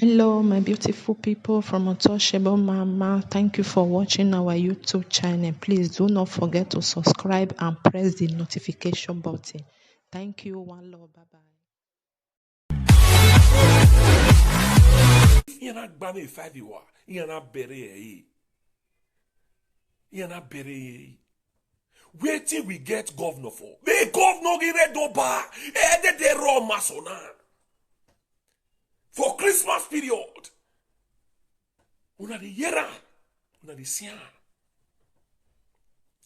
Hello, my beautiful people from Untouchable Mama. Thank you for watching our YouTube channel. Please do not forget to subscribe and press the notification button. Thank you. One love. Bye bye. Yana gbame 5 wa. Yana bere ye. Yana bere ye. Wait till we get governor for. The governor gire doba. Ede de ro masona. For Christmas period. Una de yera. Una de sian.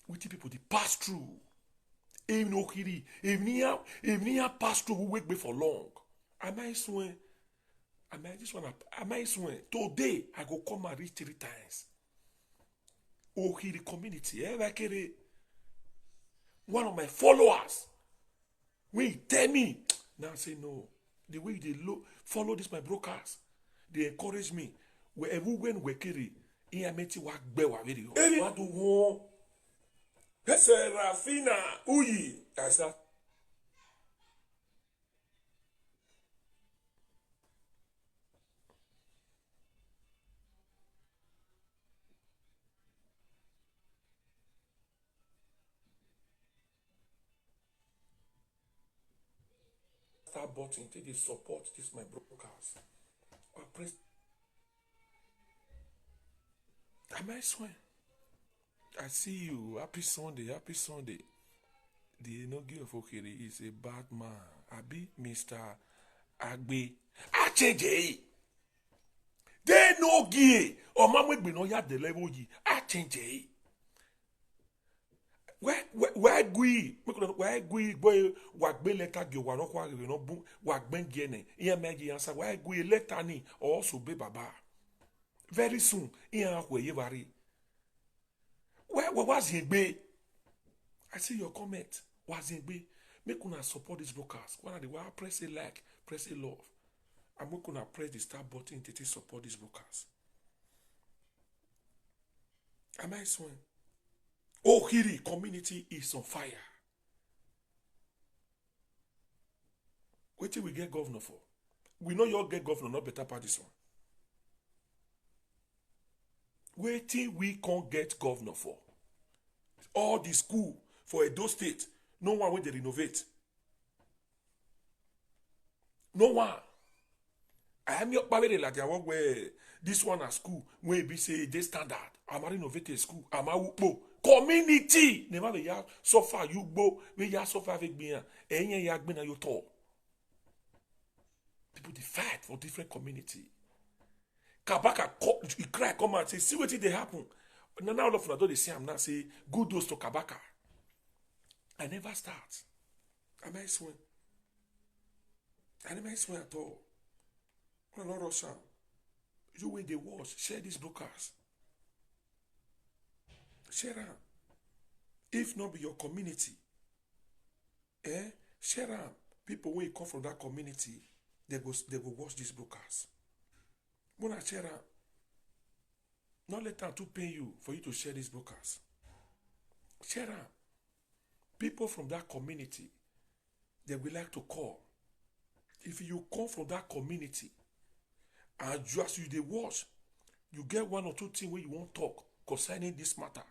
Wait till people they pass through. Even no kiri. Even niya pass through who wait me for long. Am I swear? Am I swear? Today I go come and reach 3 times. Ohiri community. One of my followers. When he tell me. Now I say no. The way they follow this my brokers. They encourage me. Wherever when we carry. Iyameti wa gbe wa video. What do you? Rafina Uyi. I said. Start button till they support this my brokers. I press. Am I swear? I see you. Happy Sunday. Happy Sunday. The Enogi of Okere is a bad man. Abi Mr. Agbe. Achenje. They no gie. Or man we no ya the level ye. Achenje. Where gui boy wagbe letter gi wa no kwa no bu wagben gene. Iya meji answer where gui letter ni also be baba. Very soon iya akwe yevari. Where was he be? I see your comment. Was he be? Make una support these brokers. One of the way press a like, press a love. I'm going to press the start button to support these brokers. Am I swearing? Ohiri community is on fire. Wait till we get governor for. We know you'll get governor, not better part this one. Wait till we can't get governor for. All the school for Edo State, no one will they renovate. No one. I am your parent like I work where this one at school, where be say they standard. I'm a renovated school. I'm a ukbo. Community. Never be ya so far you go. We ya so far avec bien. Enye ya gbe na yo to. People they fight for different community. Kabaka he cry come and say, see what did they happen. Now all of them they say I'm not say good dose to Kabaka. I never start. Am I swear? I never swear at all. Not Russia. You when they watch, share these brokers. Share them. If not be your community, share them. People when you come from that community, they go watch these brokers. Wanna share them. Not let them to pay you for you to share these brokers. Share them. People from that community, they will like to call. If you come from that community, and just you they watch, you get 1 or 2 things where you won't talk concerning this matter.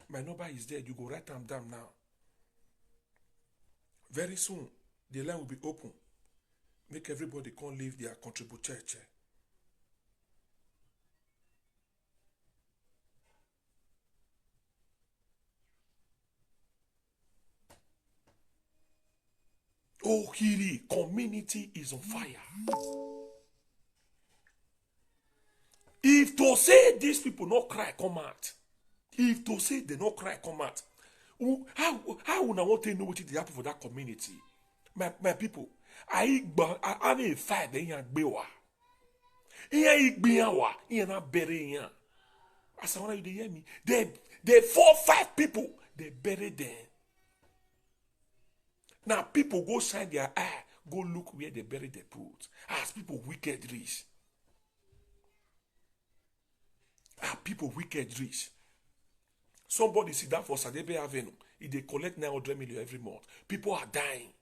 My number is there. You go write them down now. Very soon, the line will be open. Make everybody come leave their contribute church. Ohiri community is on fire. If to say these people not cry, come out. If to say they not cry, come out. How would I want to know what is happen for that community? My people, I a fight in your bewa. Iya igbiyawa, iya na bury ya. As I want you to hear me, they 4, 5 people, they bury them. Now people go shine their eye, go look where they bury their put. As people wicked rich. People wicked rich. Somebody sit down for Sadebe Avenue. If they collect 900 million every month, people are dying.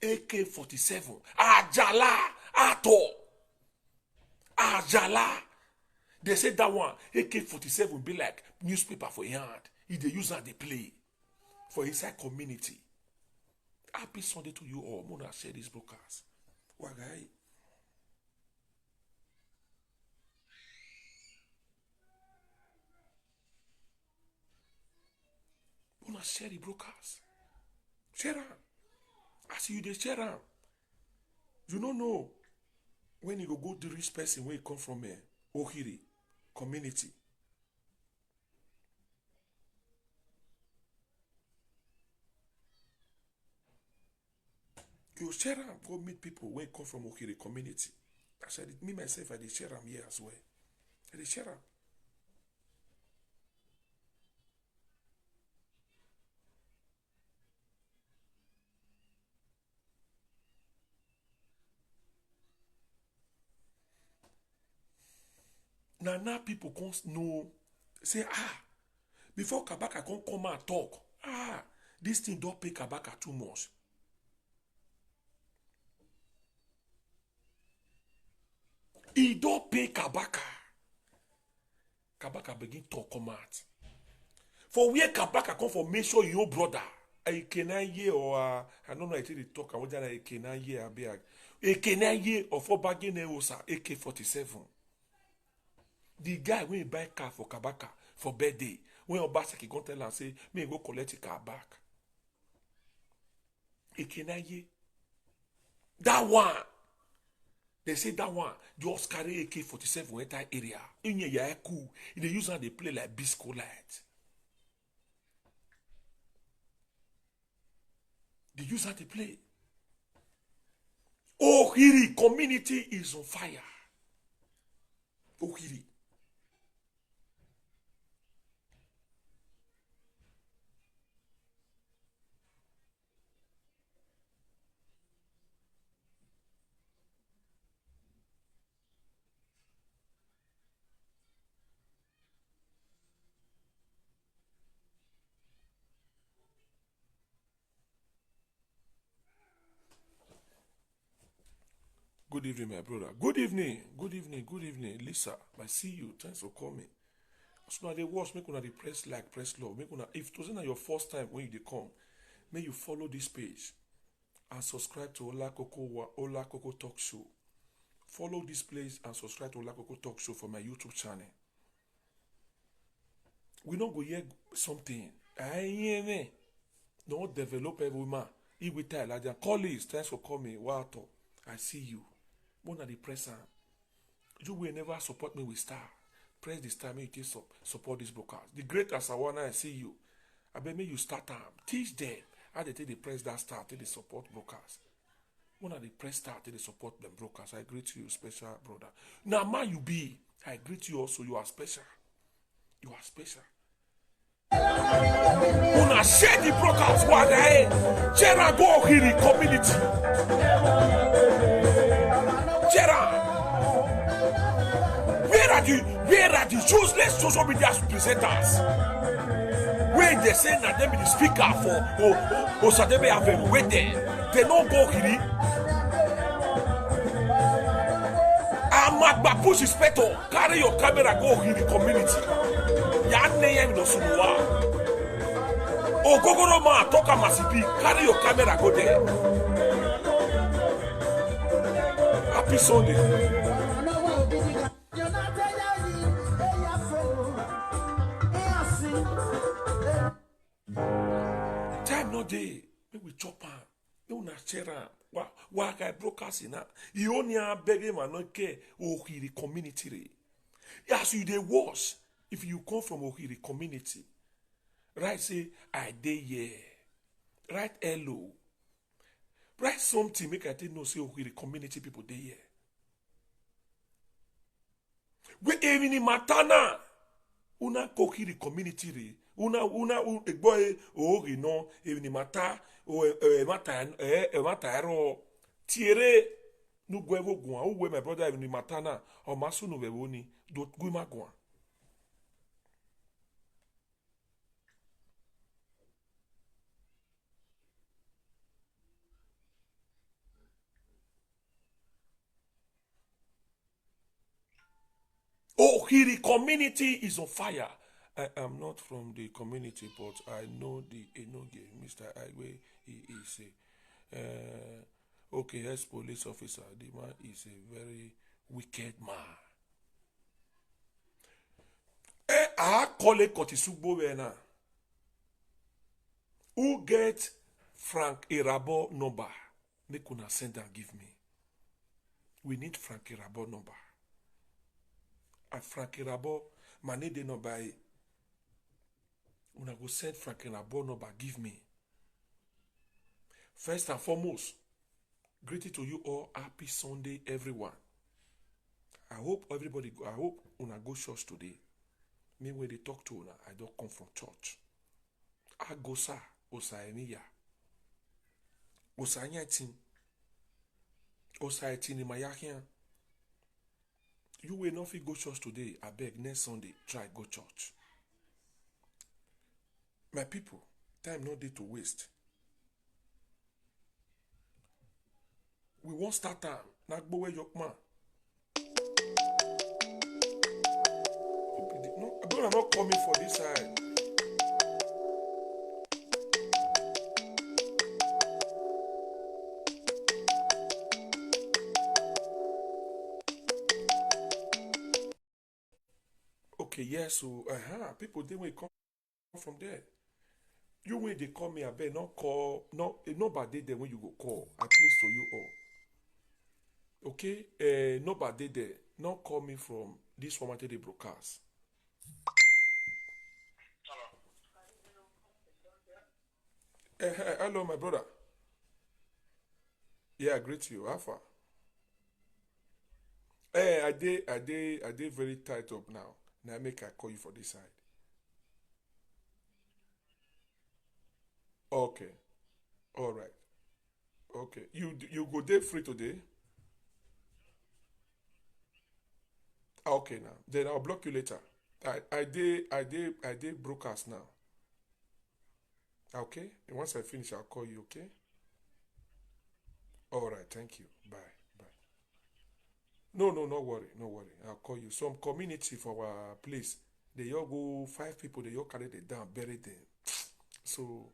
AK-47, Ajala, Ato. Ajala. They say that one, AK-47 be like newspaper for your hand. If they use that, they play for inside community. Happy Sunday to you all. Mona share this broadcast. Wagai. Mona share the broadcast. Share them. As you they share them. You don't know when you go to this person where you come from Ohiri community. You share them, go meet people where you come from Ohiri community. I said it, me myself, I did share them here as well. I did share them. Now people can't know, say, before Kabaka can come and talk, this thing don't pay Kabaka too much. He don't pay Kabaka. Kabaka begin talk come out. For where Kabaka come for, make sure your brother, a Kenan year or I don't know if they talk, I want a Kenan year, a Kenan year or for bagging AK-47. The guy when he buy car for Kabaka for birthday, when Obaseki go tell and say, me go collect the car back. A Kenan year. That one. They say that one just carry AK-47 entire area. In your cool. They use how they play like bisco light. They use how they play. Ohiri community is on fire. Ohiri. Good evening, my brother. Good evening. Good evening. Good evening. Lisa, I see you. Thanks for coming. As soon as they watch, make una press like, press love. Make una, if it wasn't your first time when you come, may you follow this page and subscribe to Ola Coco Talk Show. Follow this place and subscribe to Ola Coco Talk Show for my YouTube channel. We don't go hear something. Don't develop a woman. If we tell like colleagues, thanks for coming. Wow, I see you. One of the press you will never support me with star. Press the star, make you support this broadcast. The great Asawana, I see you. I bet me you start time. Teach them how they take the press that star till they support broadcast. One of the press star till they support them broadcast. I greet you, special brother. Now, man, you be. I greet you also. You are special. You are special. Una share the broadcast while they share go Ohiri community. Share. Where are the useless social media presenters? Where they say that they be the speaker for Osadebe Avenue. Wait there. They don't go Ohiri. Amagba push inspector. Carry your camera go Ohiri community. Yadne no sunuwa. Ogogoro ma toka masipi. Carry your camera go there. Happy Sunday. Time no day. Make we chop am. Make una share am. Wa guy broadcasting na. You only beg him and not care. Ohiri community re. As you dey watch. If you come from Ohiri community, write say, I dey here. Write hello. Write something, make I take know say Ohiri community people dey here. We even matana. Una Ohiri community re. Una boy Ohiri no even mata mata ero tiere nu gwevo gwa. Uwe my brother even matana o masu no wewoni do gwima gwa. Ohiri community is on fire. I am not from the community, but I know the Enoge, Mr. Aigwe, he is a, okay, ex-police officer. The man is a very wicked man. I call it Kotisugbo Wena. Who get Frank Irabo number? Make una send and give me. We need Frank Irabo number. And Frank Irabo, money de number. Una go send Frank Irabo number, give me. First and foremost, greeting to you all. Happy Sunday, everyone. I hope una go church today. Me when they talk to una, I don't come from church. I go sa, osaemiya. Osanyatin. Osayatin in my yakian. You will not fit go church today. I beg next Sunday, try go church. My people, time not day to waste. We won't start time. Nagbo where your man. No, I'm not coming for this side. Okay, yes, so people they will come from there. You when they call me, I bet not call, no nobody there when you go call. I please to you all. Okay, nobody there. Not call me from this formatted broadcast. Hello, my brother. Yeah, I greet you. How far? I did very tight up now. Now make I call you for this side. Okay. All right. Okay. You go there free today? Okay now. Then I'll block you later. I did broadcast now. Okay? And once I finish, I'll call you, okay? All right, thank you. Bye. Bye. No, no, no worry, no worry. I'll call you. Some community for our place, they all go 5 people, they all carry them down, bury them. So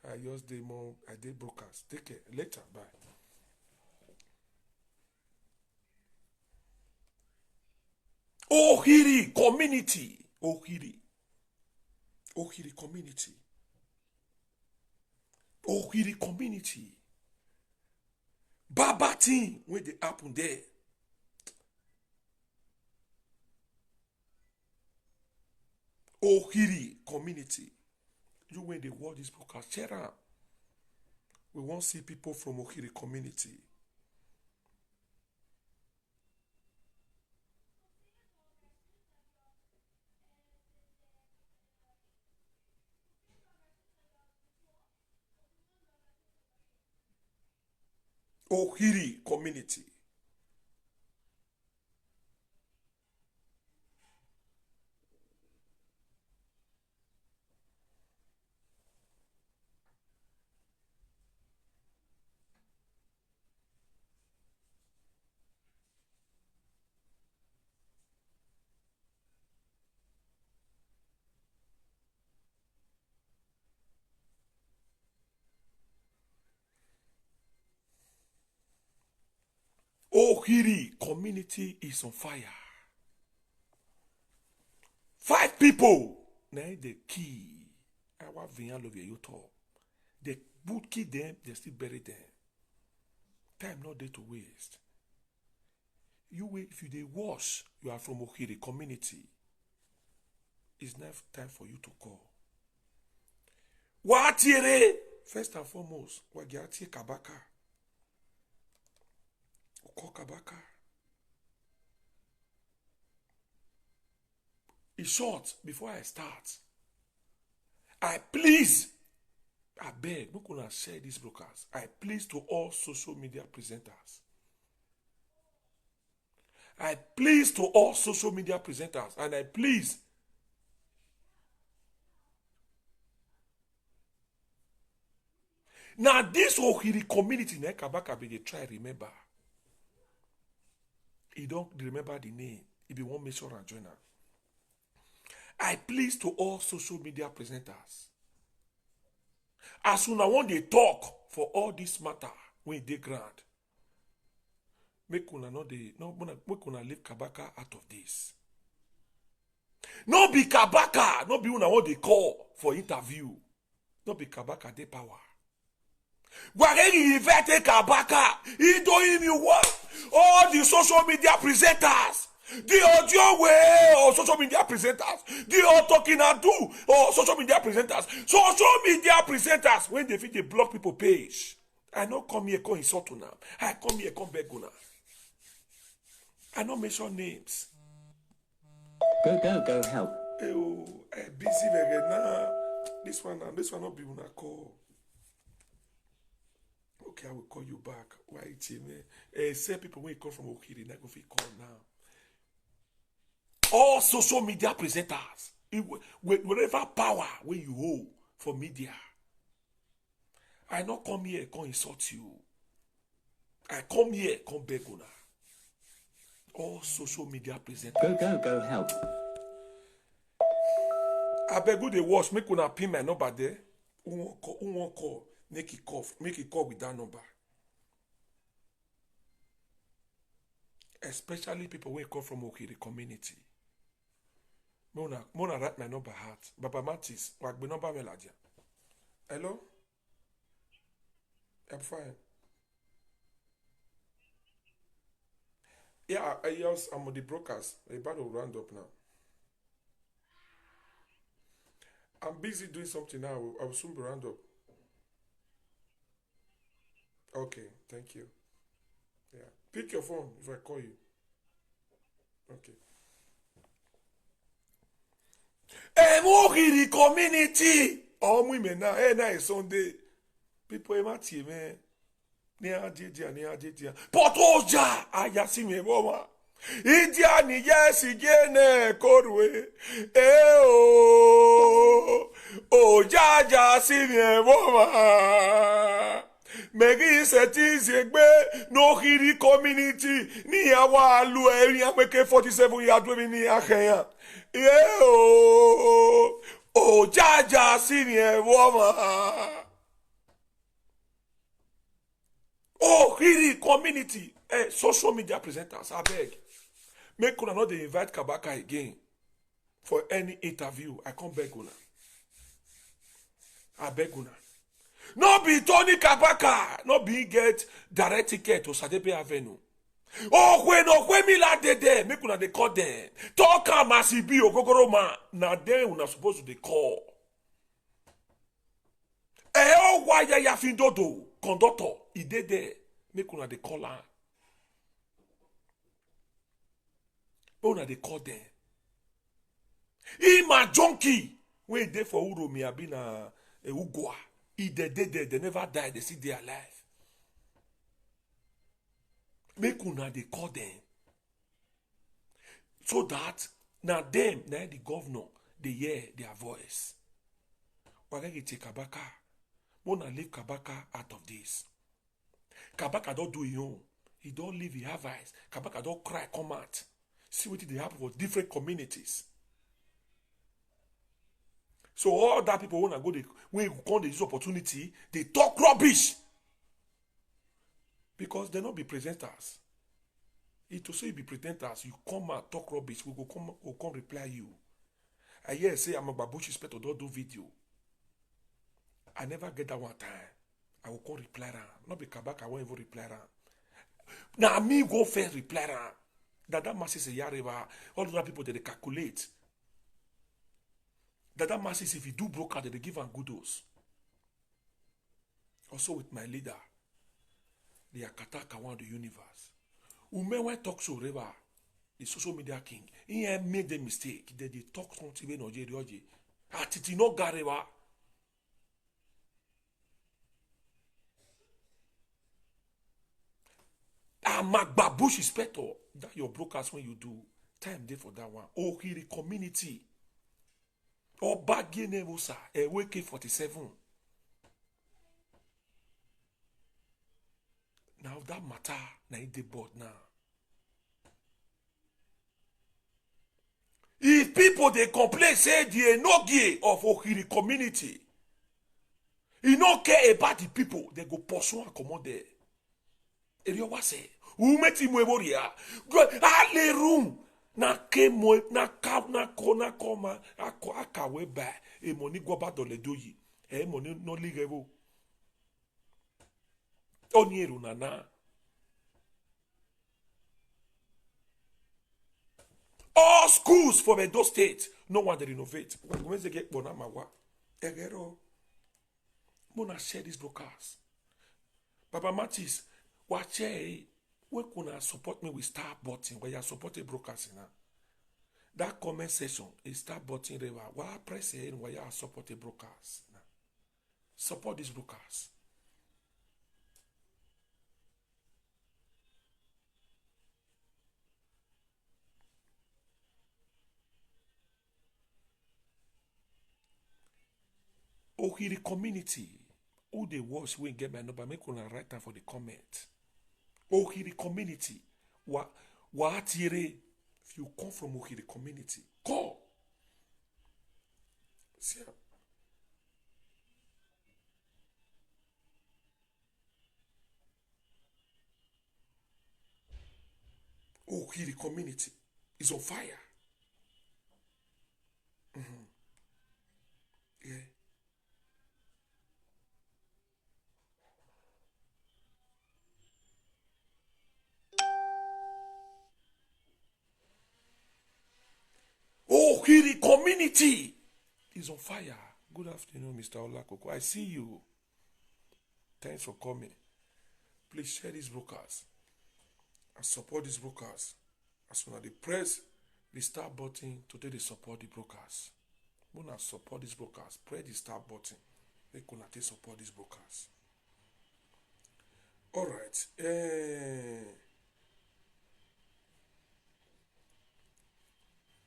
I just did more, I did broadcast. Take care. Later, bye. Ohiri community. Ohiri. Ohiri community. Ohiri community. Baba thing when they happen there. Ohiri community. You when they watch this broadcast, share am. We want to see people from Ohiri community. Ohiri community. Ohiri community is on fire. 5 people. Now the key. Our vian love you talk. They would kill them, they still bury them. Time not there to waste. You wait, if you they wash, you are from Ohiri community. It's now time for you to call. What here? First and foremost, Wagiati Kabaka. Call Kabaka. In short, before I start, I beg, we could share these broadcasts. I please to all social media presenters. I please to all social media presenters, and I please. Now this Ohiri community, Kabaka be they try remember. He don't remember the name. He be one make sure and join her. I please to all social media presenters. As soon as one they talk for all this matter when they grant, make una no dey no make una leave Kabaka out of this. No be Kabaka, no be una what they call for interview. No be Kabaka dey power. Gwageri invite Kabaka, he don't even want all the social media presenters. The audio way or social media presenters, the all talking and do or social media presenters. Social media presenters when they fit they block people page. I not come here come insult una. I come here come beg una. I not mention names. Go help. Oh, I busy very now. This one not be una call. Okay, I will call you back. Why it's me? Say people when you come from Okiri, I go fit call now. All social media presenters, whatever power when you hold for media, I not come here come insult you. I come here come beg una. All social media presenters. Go help. I beg you they watch. Make una pin my number there. Who won't call? Make it call with that number. Especially people who come from Okiri community. Mona write my number heart. Baba Matis, wagbe number meladia. Hello? I'm fine. Yeah, I'm on the brokers. I'm about to round up now. I'm busy doing something now. I will soon be round up. Okay, thank you. Yeah. Pick your phone if I call you. Okay. Okiri community. Oh, we now. Now Sunday. People emati me. Ni ajedia. Potoja ayasi me mama. India ni yesi gene korwe. O jaja si me mama. Megi setiziegbe no Okiri community ni awa alu eri ameke 47 ya dwe ni akenya. O jaja si me mama. Okiri community, social media presenters, I beg. Make una not they invite Kabaka again for any interview. I come beg una. I beg una. No be Tony Kabaka, no be get direct ticket to Sadepe Avenue. When me la de make una they call them. Talk am as e be ogogoro man. Na then una supposed to they call. Why ya findodo conductor? He did there. Make una they call her. But una they call them. He my junkie. When they for Uro mi abina Ugwa. He they never died. They see they alive. Make una they call them. So that now them, now the governor, they hear their voice. Wagagi take Kabaka. Wanna leave Kabaka out of this. Kabaka don't do his own. He don't leave, he have eyes. Kabaka don't cry, come out. See what they happen for different communities. So all that people wanna go, when you come this opportunity, they talk rubbish. Because they not be presenters. If to say you be presenters, you come and talk rubbish, we'll come reply you. I hear say I'm a babushi inspector, don't do video. I never get that one time. I will call reply ram. Not be Kabaka, I won't even reply ram. Now me go first reply ram. That masses a yareba. All other people they calculate. That masses if you do broker, they give them good dose. Also with my leader, the Akataka one of the universe. Umewe talk show river, the social media king. He made the mistake. They talk something when oje. Atiti no gareba. Magbabush inspector, that your brokers when you do time there for that one. Okiri community. Or bagine wosa wake 47. Now that matter na in board now. If people people they complain say they no gay of Ohiri community. You no care about the people, they go pursue and come on there. Eri wa say, who met him weboria? Go alle room. Na ke mo na ka na koma aka we ba e money go ba dole doyi. E money no ligevo. Onieru na. All schools for Edo State, no one they renovate. When they get Bonamawa, Egero, Mona share this broadcast. Papa Matis, watch where can support me with star button where you support a broadcast now. That comment section is star button river. Why press it where you support a broadcast now. Support this broadcast. Ohiri community, who they watch, we get my number, make una write down for the comment. Ohiri community, what if you come from Ohiri community, call. See, Ohiri community is on fire. Yeah. Ohiri community is on fire. Good afternoon, Mr. Olakoko. I see you. Thanks for coming. Please share these broadcasts and support these broadcasts. As soon as they press the start button, today they support the broadcasts. When I support this broadcast, press the start button. They can support this broadcast. All right.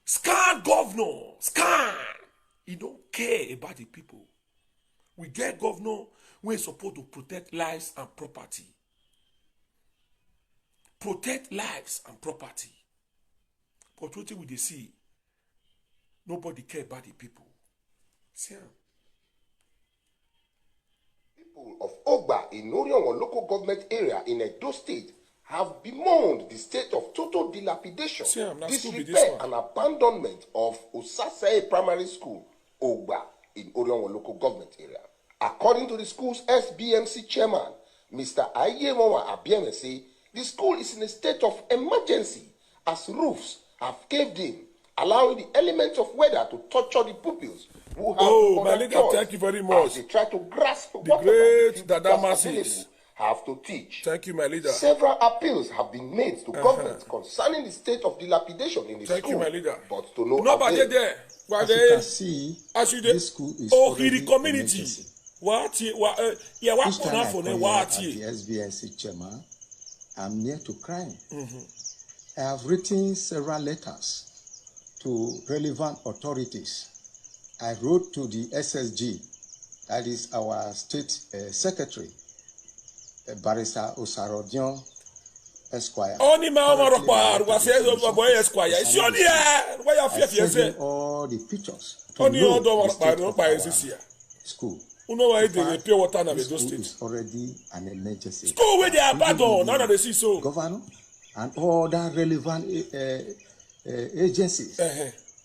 Scan governor, scan. He don't care about the people. We get governor when he's supposed to protect lives and property. Protect lives and property. But what we see, nobody care about the people. See? People of Ogba in Orionwo local government area in Edo State have bemoaned the state of total dilapidation, disrepair, and abandonment of Osasai Primary School, Ogba, in Orionwo local government area. According to the school's SBMC chairman, Mr. Ayemowa Abiemese, the school is in a state of emergency as roofs have caved in, allowing the elements of weather to torture the pupils who have my leader, thank you very much. As they try to grasp the great Dada Masses have to teach. Thank you, my leader. Several appeals have been made to government concerning the state of dilapidation in the school. Thank you, my leader. But to no avail. There. As you can see, this school is already community. Each time I call here as the SBNC chairman, I'm near to crying. I have written several letters to relevant authorities. I wrote to the SSG, that is our state secretary, Barrister Osarodion Esquire. Only Esquire. All the pictures. School. The pure water na Edo State is already an emergency. School where they abandon, now that they see so. Governor and all that relevant agencies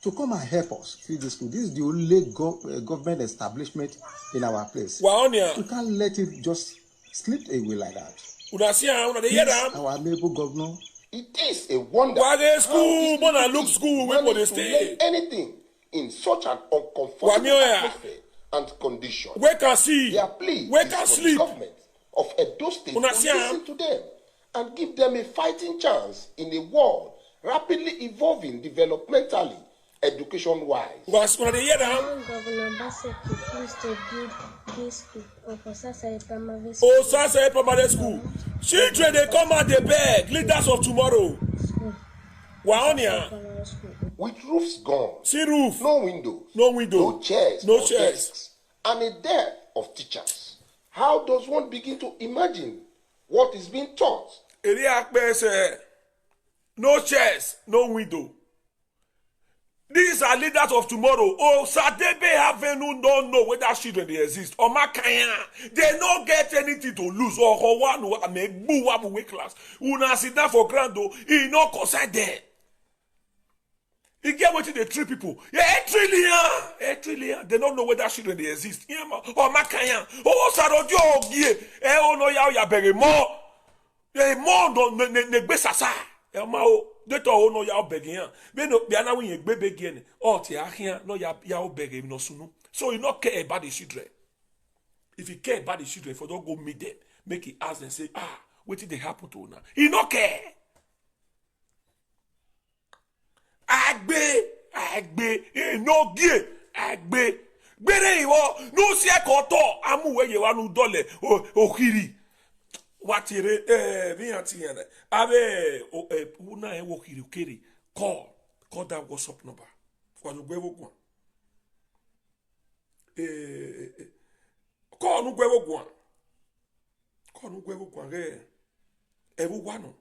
to come and help us feed the school. This is the only government establishment in our place. We can't let it just slip away like that. Our able governor. It is a wonder. School, where they stay. Anything in such an uncomfortable atmosphere and condition. Where can see? Their plea where is can for sleep? The government of Edo State to listen to them and give them a fighting chance in a world rapidly evolving developmentally, education-wise. Governor Bassett refused to build this school of Osasai Primary School. Osasai Primary School. Children, they come out, they beg. Leaders of tomorrow. With roofs gone. See roof. No windows. No window. No chairs. No chairs. Desks, and a dearth of teachers. How does one begin to imagine what is being taught? No chairs. No window. These are leaders of tomorrow. Oh, Sadebe Avenue don't know whether children they exist. Or Makaya, they don't get anything to lose. Or Howanu make boo up with class. Una sit down for grando. He no concern there. He get what they treat people. Yeah, 8 trillion. They don't know whether children they exist. Or Makaya. Oh, Sarojo, yeah. Oh no, ya berry more. More don't ne sasa. Mao. De to ono ya obegin be no bia na wen egbe begin o ti ahia no ya obegin no sunu so you not care about the children. If you care about the children, for don't go meet them, make it ask and say what did they happen to una? He not care. Agbe no gie agbe gbere iwo no si ekoto amuwe ye wa nu dole okiri watire vianti yana abe una ewo kirikiri call that WhatsApp number for no gwewo gwan call no gwewo gwan re ewu wanu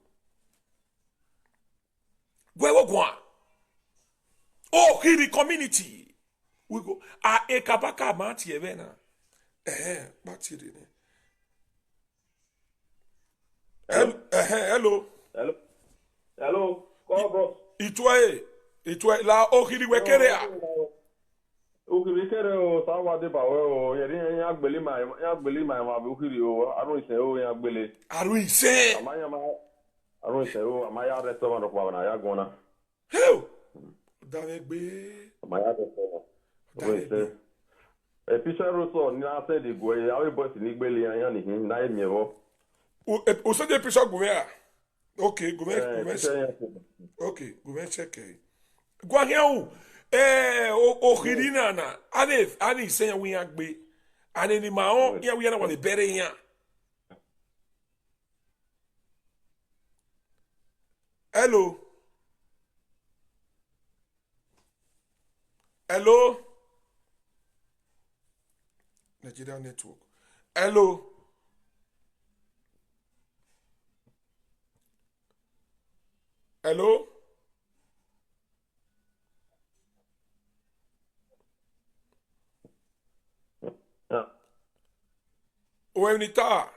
gwewo gwan kiri community we go ekabaka mati evena batire ne hello. Call bro. Itwe la okiri wekere a. Okiri kere o sawa de ba o yeri yan agbele ma be okiri o arun ise o yan agbele. Arun ise. Arun ise o amaya restaurant ko na ya gona. Hey. Dame gbe. Amaya restaurant. Arun ise. E picture ro so ni a se de go e awe boss ni gbele yan ni hin na e mi ho. O se de pisa gouver. Ok, gouver. Ok, gouver check. Gwa hian o khirina na. Ane se yan wi agbe. Ane ni ma on ya wi na wa le bere yan. Hello. Nigeria network. Hello. Oemnita.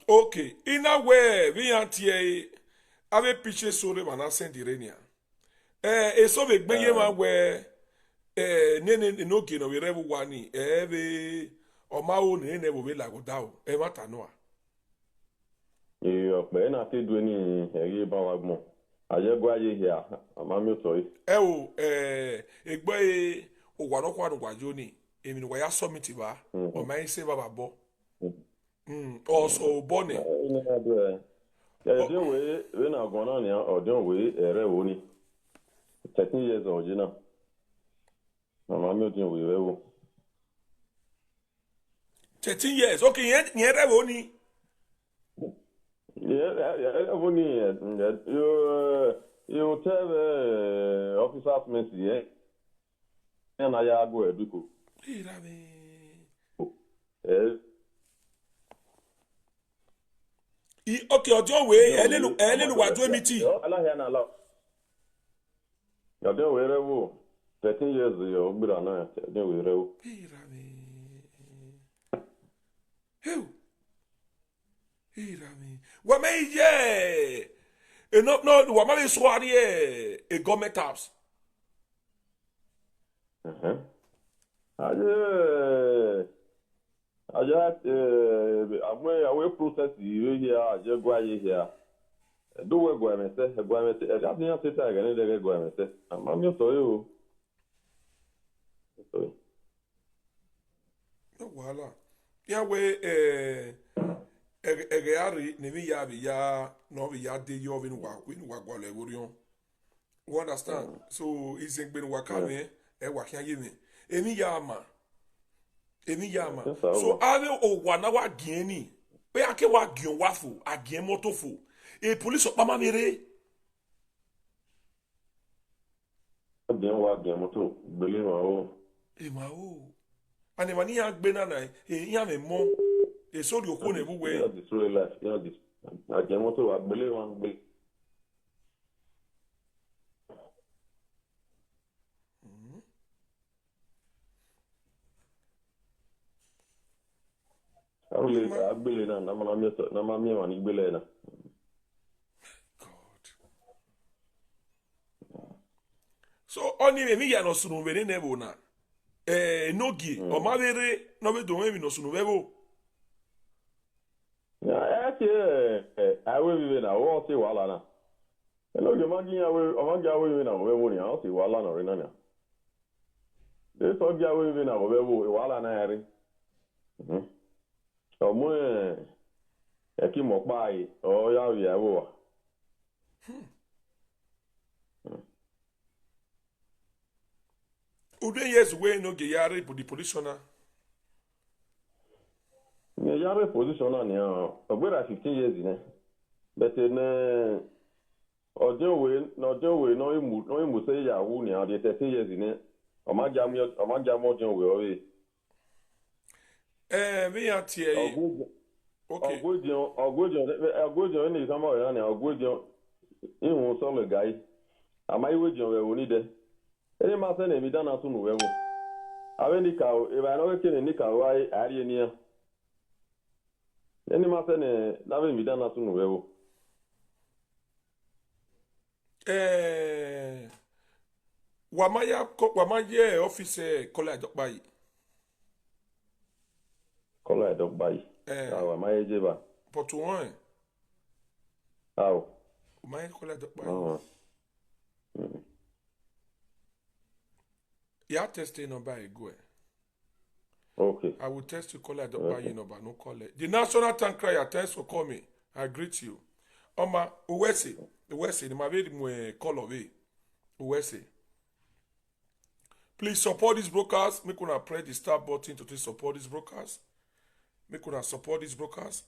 Okay. In a way, we anti ave piche sore mana sendirenia. So be gbenye ma we nene no kino we revu wani be o ma o ne bo be lago da o e mata no a. Pe na te du ni eri ba wa gbon. Aye gwa ye hia ama mi so yi. Egbo o wa no kwa no gwajo ni emi no ya submit ba o ma se baba bo. Also bonne. We na gona ni odun we ere wo ni. 13 years old, you know. Mama mi odun we wo. 13 years. Okay, you ere wo ni. Yeah, only you tell officers mercy, eh? And I go educo. Okay, ojo we elelu wa do meeting. Allah ya na Allah. Ya de we rewo 13 years yo gbira na de we rewo. Irami. Wa me ye. No, wa ma be so ari a government house. Away process you here, aje gwa ye here. Do we go and say, I didn't say again, they go and say, I'm your soil. No, voila. Yeah, we Egeari, Nemi ya no ya de Yovin Wakwin Wagwale Wurion. You understand? So it's been Wakame, Wakayimi. Emi Yama. So ave o wanawa gieni. Pe ake wa gion wafu, agien motofu. E police o mama mere. Bien wa gien moto, beli ma o. E ma o. Ane mani ya gbe na ya me mo. E so di okun everywhere. Yeah, this real life. Yeah, this. Agien moto wa beli wa gbe. Agbele na mami man igbele na. So oni me ya no sunu we ne bo na. Nogi o ma bere no be do we no sunu we bo. Ya awe we na wo se wala na. Nogi magi awe o magi awe we na we bo ni o se wala na re na na. De so gi awe we na we bo wala na ya re. Ọmọ ẹ kí mọ̀ pa ẹ̀ ọ yà wí ẹ̀ wò wá. Ude years wey no ge yare bu the positioner. Ní yàrá positioner ni ọgbẹ́ra 15 years ni. Bẹ̀tẹ̀ ní ọjọ́ òwe náà ìmú sẹ́ ìyàwó ni àdé 13 years ni. Ọmọdé ọjọ́ òwe ọ̀rẹ́. Me ya tie. Okay. Ogwojo ni sama ya na ogwojo ihun so le gai. Ama iwejo we woni de. Eni ma se na mi dana tunu we wo. Awe ni ka o e ba no ke ni ka wa ari eni ya. Eni ma se ne na we mi dana tunu we wo. Wamaye office college bai. Kola edok bai. Awa maye jeba. But one. Aw. Maye kola edok bai. Ya testing no by go. Okay. I will test you kola edok bai no ba no call it. The national tank crier thanks for coming. I greet you. Oma uwese ni mabedi mwe call away. Uwese. Please support these brokers. Make una press the start button to support these brokers. Make una support these brokers.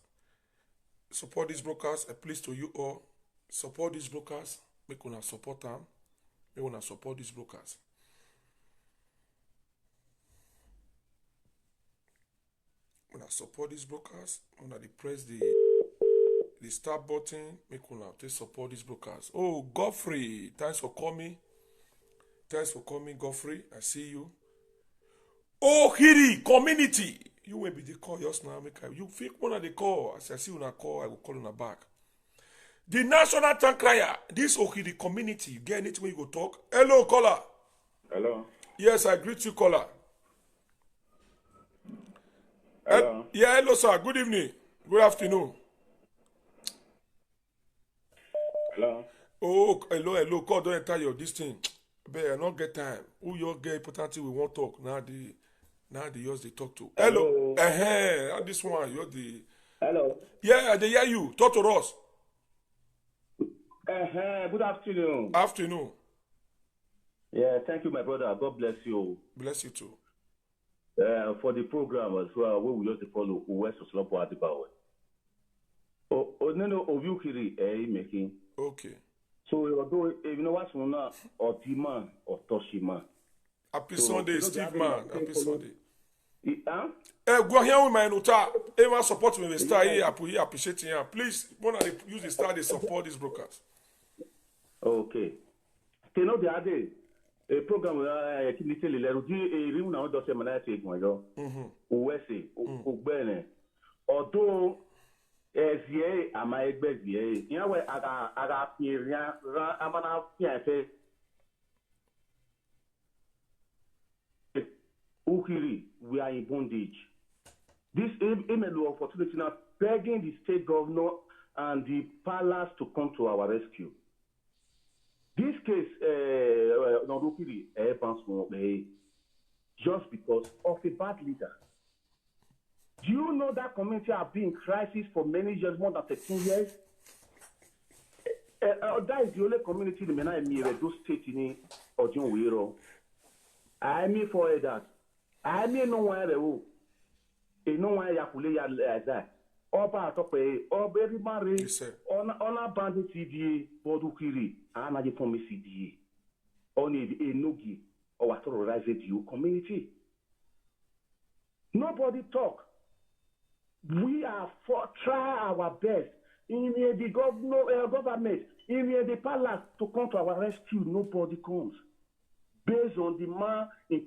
Support these brokers. A please to you all. Support these brokers. Make una support them. Make una support these brokers. Una support these brokers. Una press the start button. Make una support these brokers. Oh, Godfrey, thanks for coming. Thanks for coming, Godfrey. I see you. Oh, Hiri community. You will be the call just now. You feel one of the call. As I see una call, I will call una back. The national tank crier. This Ohiri community. You get anything when you go talk? Hello, caller. Hello. Yes, I greet you, caller. Hello. Hello, sir. Good evening. Good afternoon. Hello. Oh, hello. Call don't enter your this thing. But I don't get time. Who you get important thing we won't talk now. The yours they talk to. Hello. This one, you're the. Hello. Yeah, they hear you. Talk to us. Good afternoon. Afternoon. Yeah, thank you, my brother. God bless you. Bless you too. For the program as well, we will just follow West Oslopo Adibawe. No, Oviukiri, making. Okay. So, although, you know what's one or Tima or Toshima. Happy Sunday, Steve man. Happy Sunday. Go here with my nota. Everyone support me with the star here. I appreciate you. Please, when I use the star, they support these brokers. Okay. You know the other day, a program I can tell you, now does a man take my job. Uwese, Ubene. Although, as ye, am I beg ye? You know where I got here, I'm an Ukiri, we are in bondage. This email opportunity now begging the state governor and the palace to come to our rescue. This case, Ukiri, just because of a bad leader. Do you know that community has been in crisis for many years, more than 13 years? That is the only community in the state in Ojon Wiro. I mean for that. I mean no one ever. No one yakule ya that. Oba atope, oba marry. On a bandit CDA, Bodukiri, Anaji Pomi CDA. On a Nogi or terrorized you community. Nobody talk. We are for try our best. In the government, in the palace to come to our rescue, nobody comes. based on the man he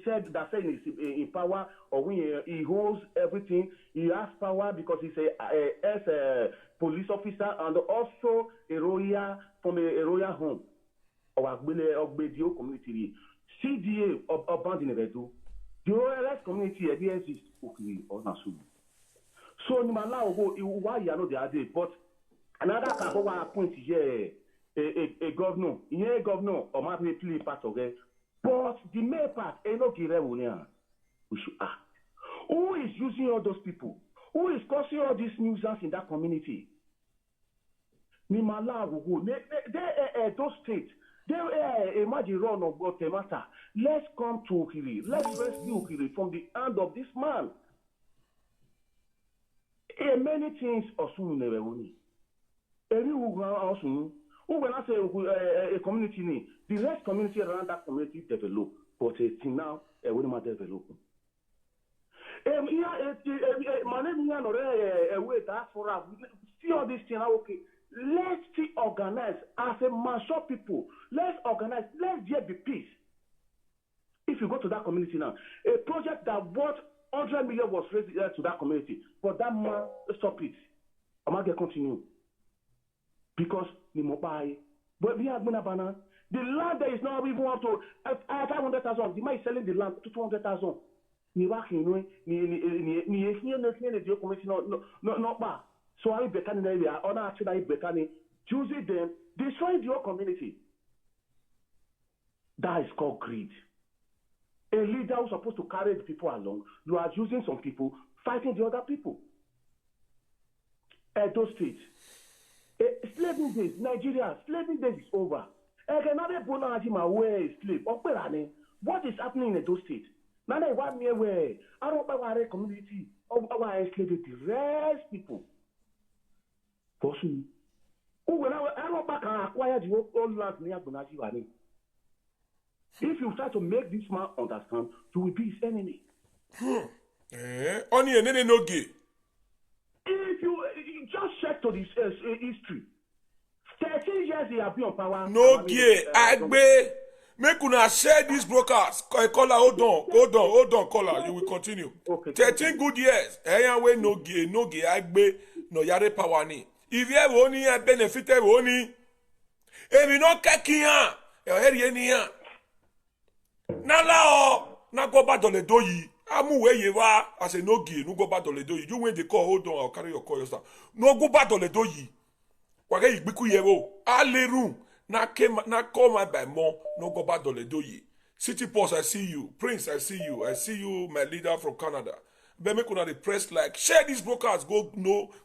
said that said he's in power, or when he holds everything, he has power because he's a police officer and also a royal from a royal home or Ogbedio community. CDA of abandoned the OLS community exists or not so. So Nimala go why you know the other, but another point here. A governor, or maybe play part of it, but the main part, we should act. Who is using all those people? Who is causing all these nuisance in that community? Nimala will go. They those states. They imagine run of Guatemala. Let's come to Ukiri. Let's rescue Ukiri from the hand of this man. Many things are soon never only. When I say a community, the rest community around that community develop, but it's now a woman develop. My name is a way to for us. See all these things, okay. Let's organize as a mature people. Let's organize. Let's there be peace. If you go to that community now, a project that worth 100 million was raised to that community, but that man stop it. I'm not going to continue. Because but we have banana. The land there is now even up to 500,000. The man is selling the land to 200,000. So I better in the area, or actually better choosing them, destroying your community. That is called greed. A leader who's supposed to carry the people along, you are using some people, fighting the other people. Edo State. Slavery days, Nigeria, slavery days is over. Where is slave? What is happening in Edo State? Now, one mere way. I don't know our community of our enslaved the rest people. Person. Who when I don't back and acquire the old land near Bonaji. If you try to make this man understand, you will be his enemy. Only an enemy no gay. If you just check to this history, 13 years they have been on power. No gay, Agbe. Make una share these brokers. Caller, hold on, caller. You will continue. Okay, 13 good years. Anyway, no gay, Agbe, no yare power ni. If you have only a benefit, only. If you not kakia, you hear any. Nala na go back on the doyi. Amu where you are as a no gay, no go back on the doyi. You when they call, hold on, I'll carry your call yourself. No go back on the doyi. Wage igbiku yewo. Aleru. Na call my by more, no go back on the doyi. City Post, I see you. Prince, I see you. I see you, my leader from Canada. But make una the press like share these brokers. Go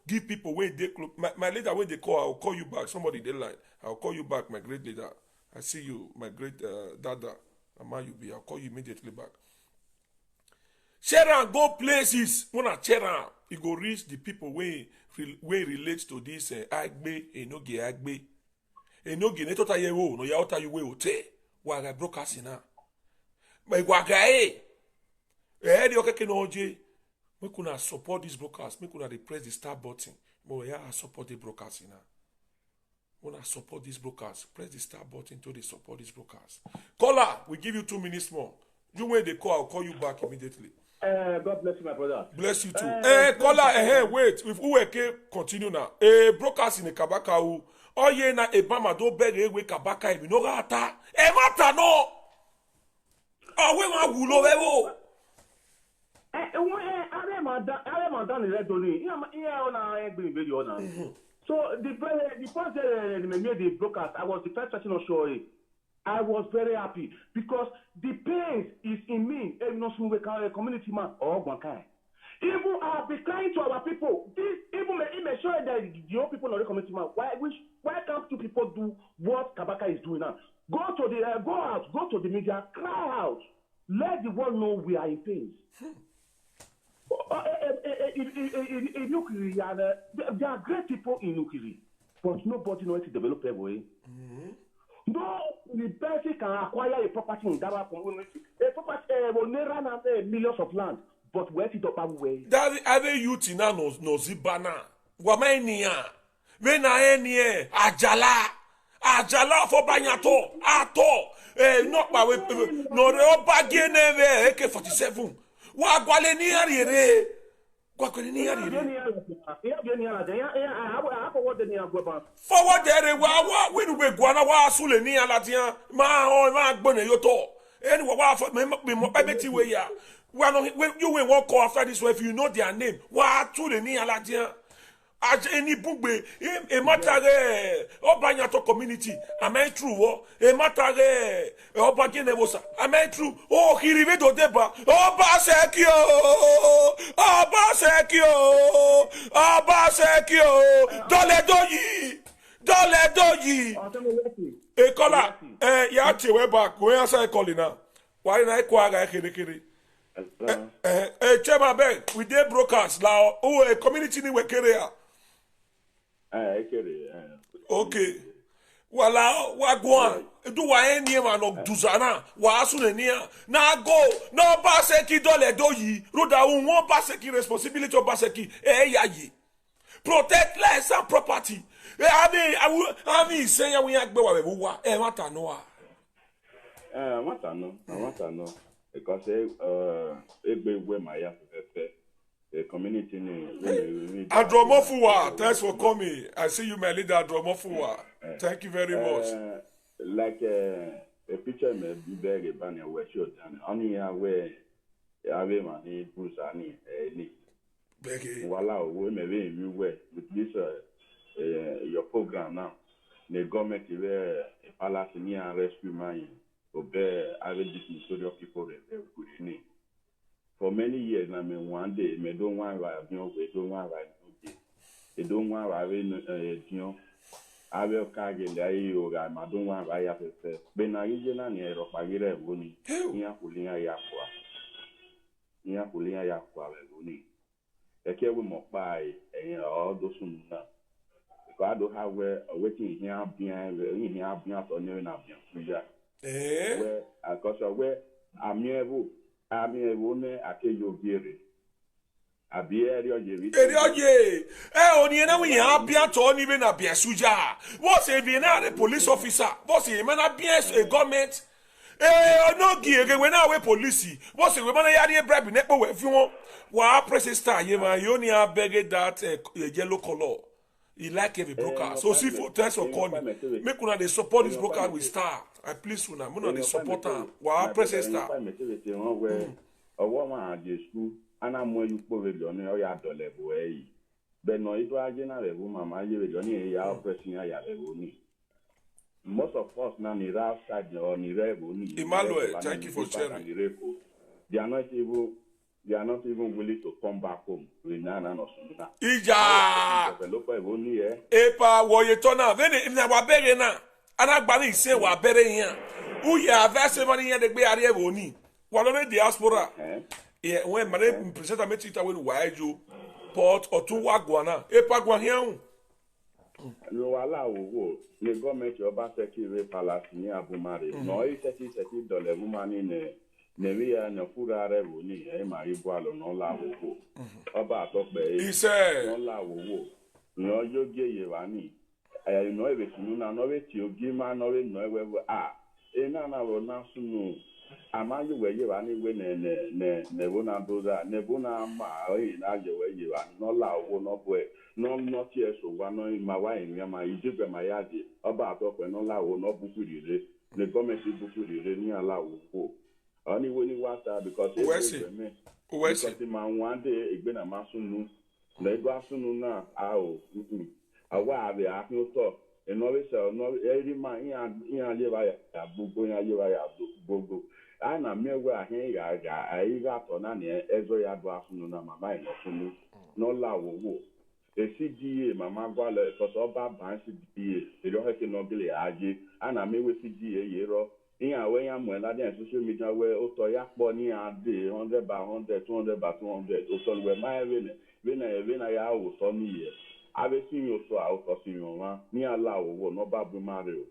give people when they my leader when they call, I'll call you back. Somebody they line. I'll call you back, my great leader. I see you, my great dada. I'll call you immediately back. Share and go places. When I share and you go reach the people where relates to this Agbe, Enoge Agbe. Enoge netota yewo no ya ota you we ote. Waga brokers na. But waga the okay no oje. We could support these brokers. We could press the start button. But yeah, I support the brokers now. When I support these brokers, press the start button to they support these brokers. Caller, we give you 2 minutes more. You when they call, I'll call you back immediately. God bless you, my brother. Bless you too. Caller, wait. If we continue now. Brokers in the Kabaka who oh yeah na Ebama do beg we Kabaka ibi no gata. Mata no. Oh we ma wulo wewo. So the first the brokers, I was the first person on show. I was very happy because the pain is in me. A community man or one kind. Even I have been crying to our people. This even may show that the old people of the community man. Why can't two people do what Kabaka is doing now? Go out, go to the media, cry out, let the world know we are in pain. In Ukiri, there are great people in Ukiri, but nobody knows to develop a way. No, the person can acquire a property in Dawa community. A property will never run millions of land, but where it up away. That other youth in no zibana. Wamenia. Vena enie. Ajala for banyato. Ato. not by no baggy neve AK-47. Wa gwalenia rere. Gwalenia rere. Forward there wa we do be gwana wa sule ni alatia ma gbone yoto. Anyway, wa for me beti we ya. Wa no you we won't call after this way if you know their name. Wa sule ni alatia. As any bugbe e matare obanya to community am I true wo e matare obanya nevosa am I true oh hirive do deba oba sekio dole doyi e kola ya ti we back we answer e call na why na e kwa ga kere chema be we dey brokers la o a community ni we kere ya. Okay. Wala wagwan. Do wa eni ma no duzana. Wa asu ne nia. Na go. No baseki dole doyi. Roda won baseki responsibility of baseki. Yayi. Protect lives and property. I mean say ya we agbe wa we wa. Mata no a. Mata no. Because egbe we ma ya fefe. The community Adromofuwa, thanks for coming. I see you, my leader, Adromofuwa. Thank you very much. Like a picture may be very banny where short and only where Ave Mani Busani, Walla, we may be you way with this your program now. The government is a Palestinian rescue mine, obey Ave Disney people good. For many years, I mean, one day, me don't want to we don't want to they don't want to I will carry the yoga, I don't want to have a Ben I near of a year boni, near Pulia Yakwa. Near Pulia Yakwa, boni. A care with more pie, and all those who know. God do have waiting here behind or near enough, where I got away, I'm near. Ami ewone akeyo biere abi erioje oni na we abia to ni be na bia suja what say be na the police officer what say man abia a government no give we na we police what say we man ya bribe na pe we fi won wa press star ye man you only beg that yellow color he like every broker so see for thanks for calling make una dey support this broker with star I please una muna dey support am wa press star owo ma dey school ana mo yu po we lo ni o ya dole bo yi be no ido aje na le bu mama ye we lo ni ya pressing ya le bo ni most of us now ni outside or ni rebo ni Emmanuel thank you for sharing they are not even willing to come back home. Ija. Epa woyetona veni na wabere na anagbani ise wabere yan. Uya verse money yan de gbe are woni. Walore diaspora. When mane present ameti we wajo port otun wagwana. Epa gwan yan. Lo wala wo le government oba secure palace ni Abumare. No $30 money ne Nevia na fura revo ni e ma ibo alo no la wo oba atope ise no la wo no yoge ye wani no ebe sunu na no we ti ogi ma no we no ewe e na wo na sunu amaye we ye wani we ne wo na doza ne bo na ma o na je we ye wani no la wo no bo no ti eso wa no ma wa en ya ma ijigbe ma ya de oba atope no la wo no buku rire ne gọọmenti buku rire ni ala wo Only when you want that because man one day a been a masunu, they go soon now. A while they have no talk, and always every man in live bogo. And I'm mere where I got on an every afternoon, my mind of no law. A CGA, Mamma Gala, because all bad bands CGA, they don't have to know Billy Aji, and I may with CGA, Yero. In a way, I'm when I did social media where Otoya Bonnie and day 100 by 100, 200 by 200. Also, where my when I was on me, I've seen you so out of you, near allow no Babu Mario.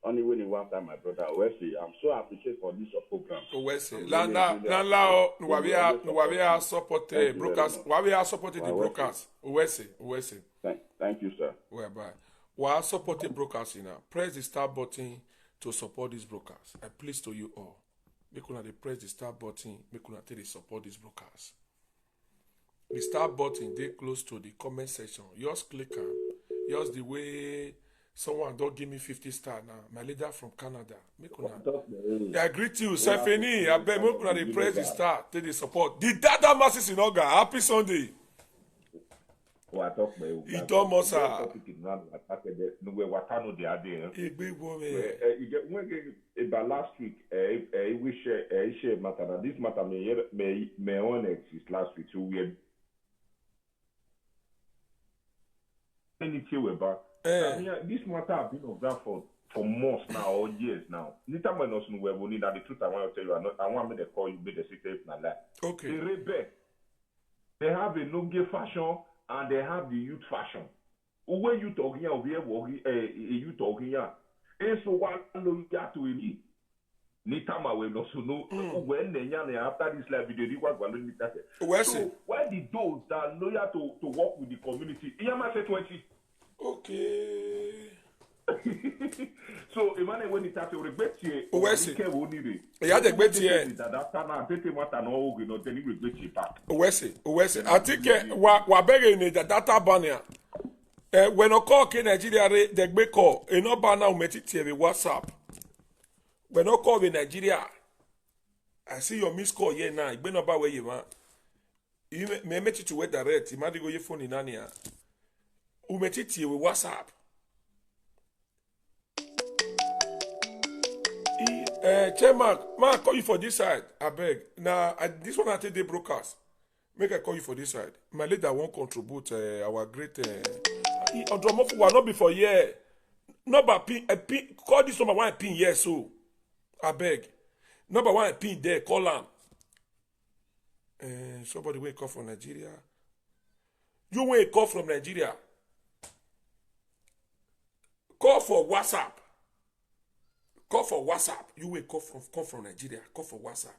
Only when you want that, my brother Wesley. I'm so appreciative for this program. Wesley, we are supporting brokers. We are supporting the brokers. Wesley. Thank you, sir. Whereby we are supporting brokers. Press the start button to support these brokers. I please to you all. Make una dey press the start button. Make una take dey support these brokers. The start button dey close to the comment section. Just click am. Just the way someone don't give me 50 stars now. My leader from Canada. Make una. I greet you, Stephanie. I beg make una dey press the star. Take the support. The data masses in Oga. Happy Sunday. Itomosa. About last week, we share matter. This matter may own exist last week. So we had anything about this matter have been of that for months now or years now. Little when us know we need that the truth I want to tell you. I want me to call you, make the secret in my life. Okay. The rebel, they have a no-gay fashion. And they have the youth fashion. When you talk here, we have you talk here. And so what you got to me? Nitama will also know when they after this life video, what going to so why did those that are loyal to work with the community? Iyama say 20. Okay. So Emmanuel when it started regret here. Yeah, the regret here. Owese. I think wa bege ni the data bania. When o call ke Nigeria the gbe call, e no ba na o metiti e WhatsApp. When o call in Nigeria, I see your missed call here now. Igbe no ba where you want. You me metiti we direct, you might go your phone in ania. O metiti with WhatsApp. Chairman, man, I call you for this side. I beg. Now, this one I take the brokers. Make I call you for this side. My leader won't contribute our great. Andromorph will not be for year. Number pin, call this number one pin, yes, so. I beg. Number one pin there, call him. Somebody will call from Nigeria. You will call from Nigeria. Call for WhatsApp. Call for WhatsApp. You will call from Nigeria. Call for WhatsApp.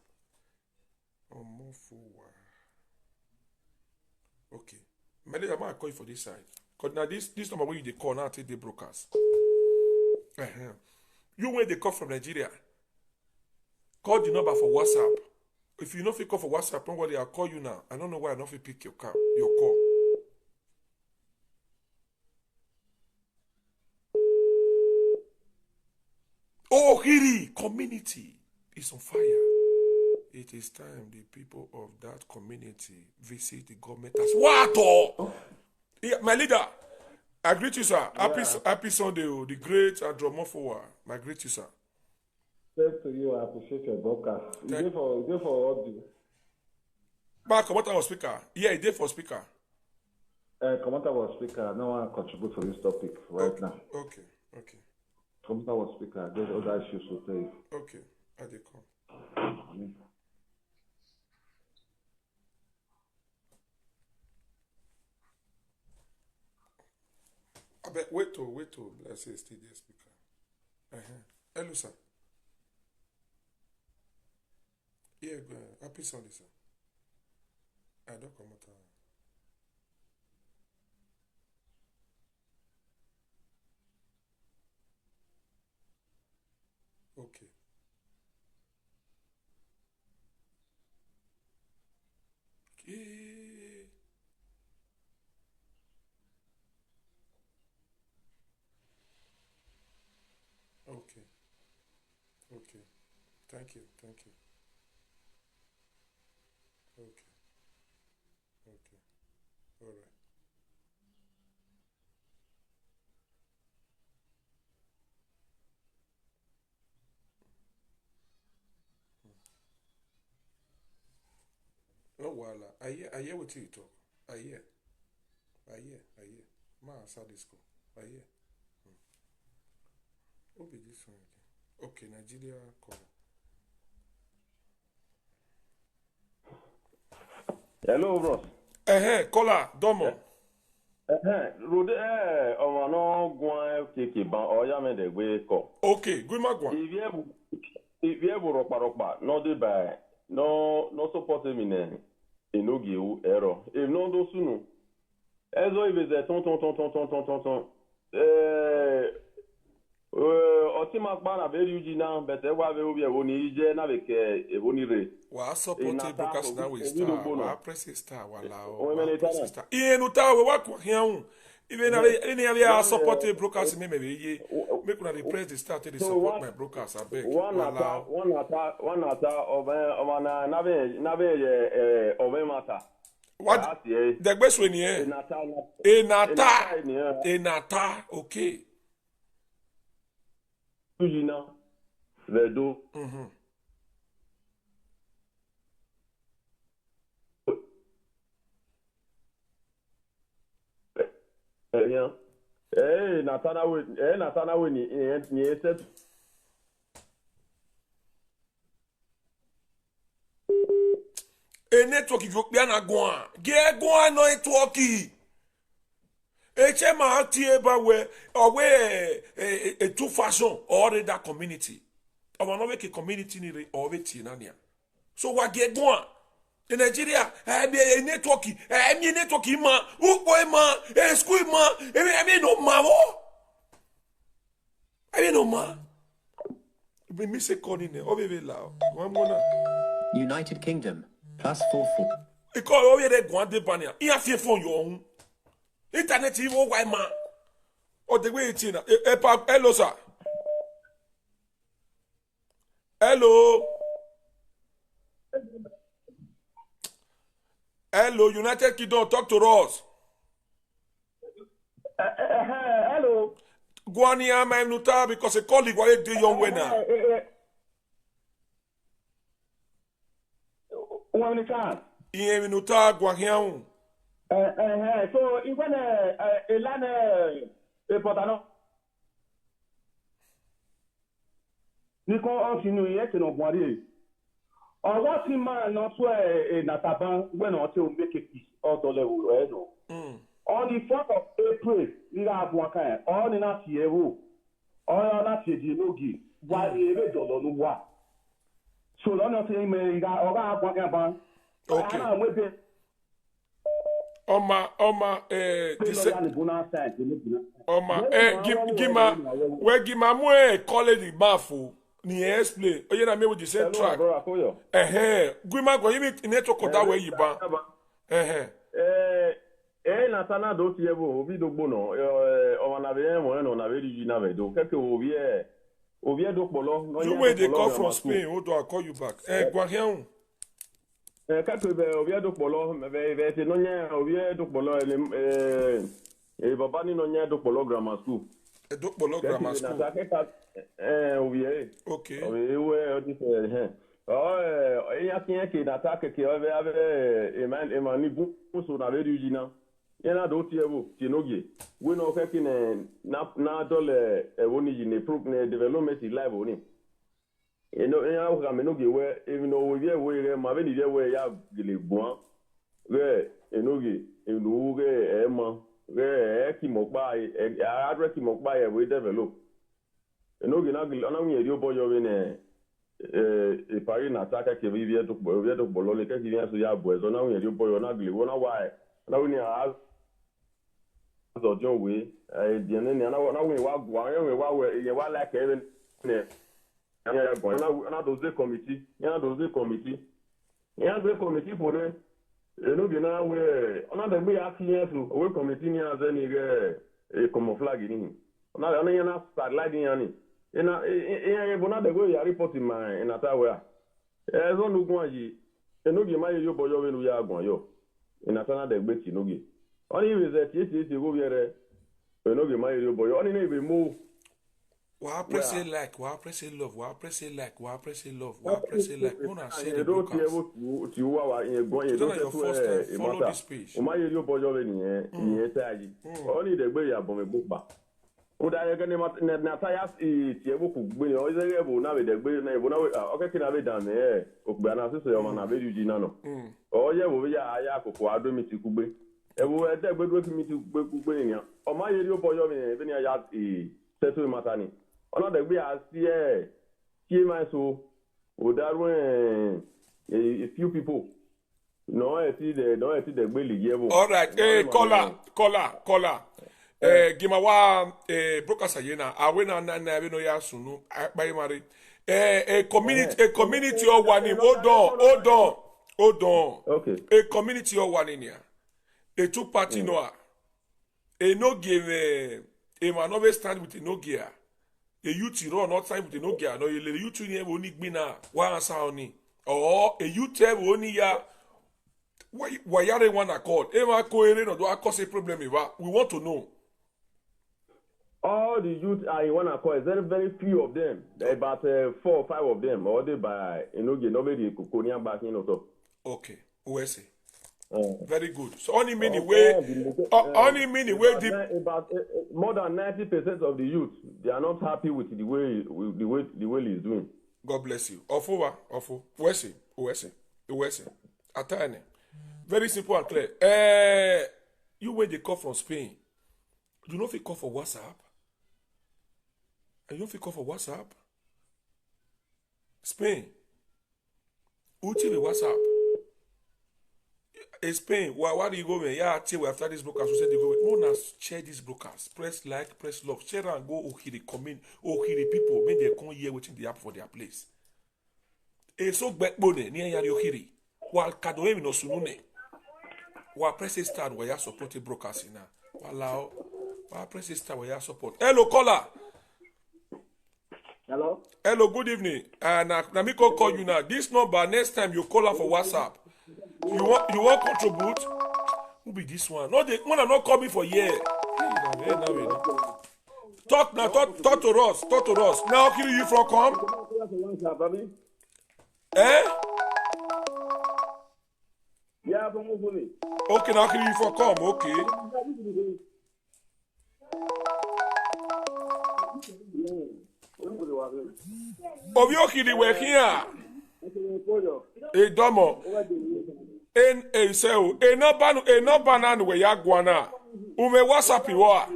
Okay. My leader, I call you for this side. Because now this number where you they call now take the brokers. You when they call from Nigeria. Call the number for WhatsApp. If you know if you call for WhatsApp, don't worry, I'll call you now. I don't know why I don't pick your call. Oh, Hiri community is on fire. It is time the people of that community visit the government as what? Yeah, my leader, I greet you, sir. Happy Sunday, the great Andromorph. I greet you, sir. Thanks to you. I appreciate your broadcast. Is it for audio? Back, come on, speaker. Yeah, it did for speaker. Come on, speaker. No one contribute to this topic right now. Okay. Computer was speaker. There's other issues to play. Okay, I did come. I bet wait till let's say still the speaker. Hello, sir. Yeah, go ahead. Happy Sunday, sir. I don't come out. Okay. Okay. Thank you. Okay. All right. No wala. I hear what you talk. I hear. Ma Sadisco. I hear. What be this one again? Okay, Nigeria call. Hello, bros. Caller, Domo. Rode ọmọ náà gún kéèké ban ọ̀yá mẹ́lẹ̀ gbé kọ. Okay, good magwa. If you ever rọ̀pàrọ̀pà no dey by no support mi nẹ enoge ewu ẹ̀rọ. If no do sunu. Ẹ̀zọ́ ìbẹ̀zẹ̀ tán. otima kpa na be yuji na bete wa be obi e woni ije na be ke e woni re wa support brokers na we star wa press star wala o me press star ienu ta we wa kwa hian even na be support brokers me ye make una press the star to support my brokers abeg one ata na be obe mata what the best when here enata okay Ujina Vedo Natana we ni set network you be na go an get go an no network HMA tieba we a two fashion or that community. Or no make a community ni or tinania. So what get one? In Nigeria, I be a network, I mean network ma, boy ma, a school ma, I mean no ma. I mean no ma. We miss a calling there. Oh, very loud. One more. United Kingdom +44. Because over there go on the banner. You have fear for your own. Internet even why man or the way it's in hello sir hello United Kingdom talk to us hello go on here my nuta because a colleague why dey young winner one minute iye minuta go here so even Elane Potano Nico Oshinu yet no body. Or what him man not swear in Nataban when or to make a peace or the level. On the 4th of April, we have one kind, all in a year, all not a genogi, while we read on what. So long as he may have one about. Okay. Oma gima mu college bafu ni explain oye na me with the same track gima go yimi network that way yiba na sana do tie bo obi dogbo no o na be mo no na be ri na be do keke obi do polo no you wey dey call from Spain hold on I call you back gwa hian Kato be obia do polo be te no nya obia do polo baba ni no nya do polo grammar school do polo grammar school obia okay we odi se ya kien ke na ta ke ave eman ni bu so na be ujina yana do tie bo ti nogie we no ke na dole woni jine program development live oni ya o ga menoge we even though we re ma be ni we ya gele gbon re enoge enu re mo re ki mo pa adre ki mo pa we develop enoge na gele ona wi eri oboyo we ne Paris na ta ke vi to bolo le ke vi so ya bo so na wi eri oboyo na gele wona why na wi ni a so jo we di ne na wi wa gwa we wa ye wa like even ne yana doze committee for it no be na we ona de be akin to we committee ni aze ni ge como flag ni ona yana satellite ni ina bona de go ya report ma ina ta we so nu gun ayi no be ma yo boyo we nu ya gun yo ina ta na de gbe ti no ge oni we ze ti go biere no be ma yo boyo oni na be mo Wa press like, wa press love, wa press like, wa press love, wa press like. Una share the broadcast. Ti wa ye gbon ye do te follow this page. O ma ye ri obojo we niyen taji. Oni de gbe ya bon me gbopa. O da ye gani na ta ya ti e boku gbe ni o ze ye bo na be de gbe na e bo na we o ke kina be dan me o gbe na so yo ma na be yuji na no. O ye bo ya ya akoko ado mi ti kugbe. E bo e de gbe do mi ti kugbe ni. O ma ye ri obojo me be ni ya settle matter ni. On a de gbe asi qui ma so o daru a few people no e ti de gbe le yevo all right caller Gimawa brokers ayena awena na we no ya sunu by mari a community or one hold on Okay. a community or one in here a two party no a no give a man always stand with a no gear a youth run not time with a no gear no you youth ni e oni gbina wa answer oni or a youth only ya why are one accord e ma ko ere no do cause problem we want to know. All the youth are in one accord. Very, very few of them. About 4 or 5 of them. All they by nobody Korean back in also. Okay. USA. Very good. So only many way about more than 90% of the youth they are not happy with the way he's doing. God bless you. Ofu. USA. Atane. Very simple and clear. You when they call from Spain. You know if you call for WhatsApp? And you know if you call for WhatsApp? Spain. Uchi the WhatsApp. Spain, why do you go in? Yeah, till after this broadcast, we said you go. No, now share this broadcast. Press like, press love. Share and go. Ohiri people. When they come here waiting the app for their place. So backbone near yari ohiri. While kadoe no sunune. While press star where you support the broadcast na. While press star where you support. Hello, caller. Hello, good evening. Namiko call you now. This number next time you call her for WhatsApp. You want contribute? Who be this one? No, they wanna not call me for year. Talk to us. Now, can you from come? Yeah, from Ufuni. Okay, now can you from come? Okay. Obiokidi work here. Domo. No banana we ya guana. Ume WhatsApp wa.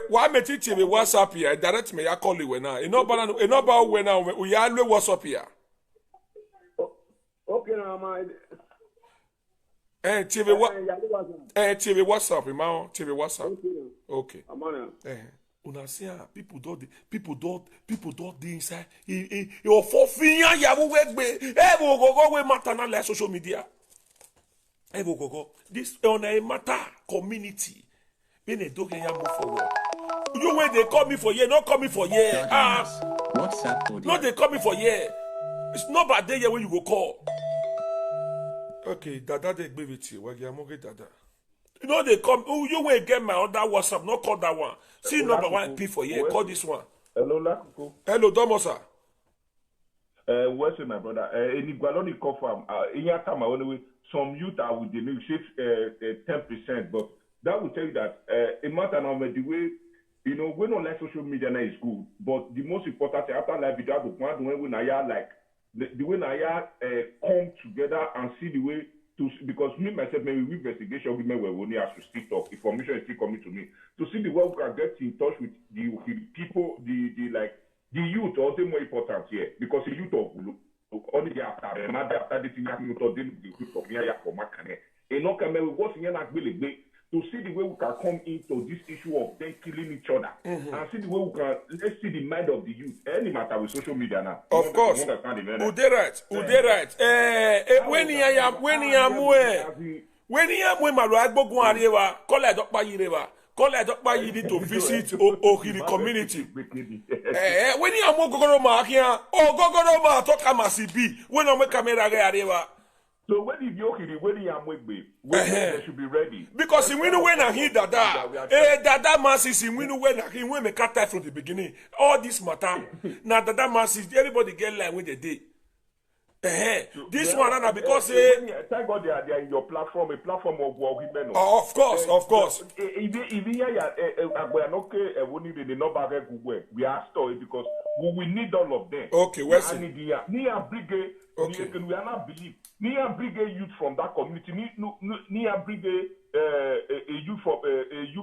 Why me teach me WhatsApp here? Direct me ya call you na. No banana we na we ya lo WhatsApp here. Okay na my TV WhatsApp, man. TV WhatsApp. Okay. Una see people don't dey inside. Your for finya ya wo wegbe. Go matter na like social media. Go. This on a matter community. When they do can move forward. You when they call me for year, not call me for year. WhatsApp audio. No, they call me for year. It's not bad day when you go call. Okay, Dada they give it to you. Dada. You know they come. Oh, you will get my other WhatsApp. Not call that one. See number 1P for you. Call this one. Hello, Lakuko. Hello, Domosa. What's my brother? In Igualoni confirm. In your time, some youth are with the milkshake 10%, but that will tell you that a matter now the way we don't like social media now is good, but the most important thing after life video the one when I like the way I come together and see the way. Because me myself, maybe we investigation women were only as to still talk. Information is still coming to me to see the way we can get in touch with the people, the youth. Also more important here because the youth of only after the thing happening to them, the youth of here for Makane. And not come what's in to see the way we can come into this issue of them killing each other and see the way we can let's see the mind of the youth. Any matter with social media now. Of course. Ude right. When he am malu agbogun arewa, call it dokpa yirewa. Call it dokpa yidi to visit Ohiri community. When he am gogoro ma here, gogoro ma talk amasibi. When I make camera arewa. So when he they should be ready. Because in winu when I hear Dada, Dada masses in winu when I hear when me cut from the beginning. All this matter. Now Dada masses, everybody get line with the day. This one and because thank God they are in your platform, a platform of women. Of course. We are stored because we will need all of them. Okay, where's it? We are not believe. Nia brigade youth from that community. Nia brigade a youth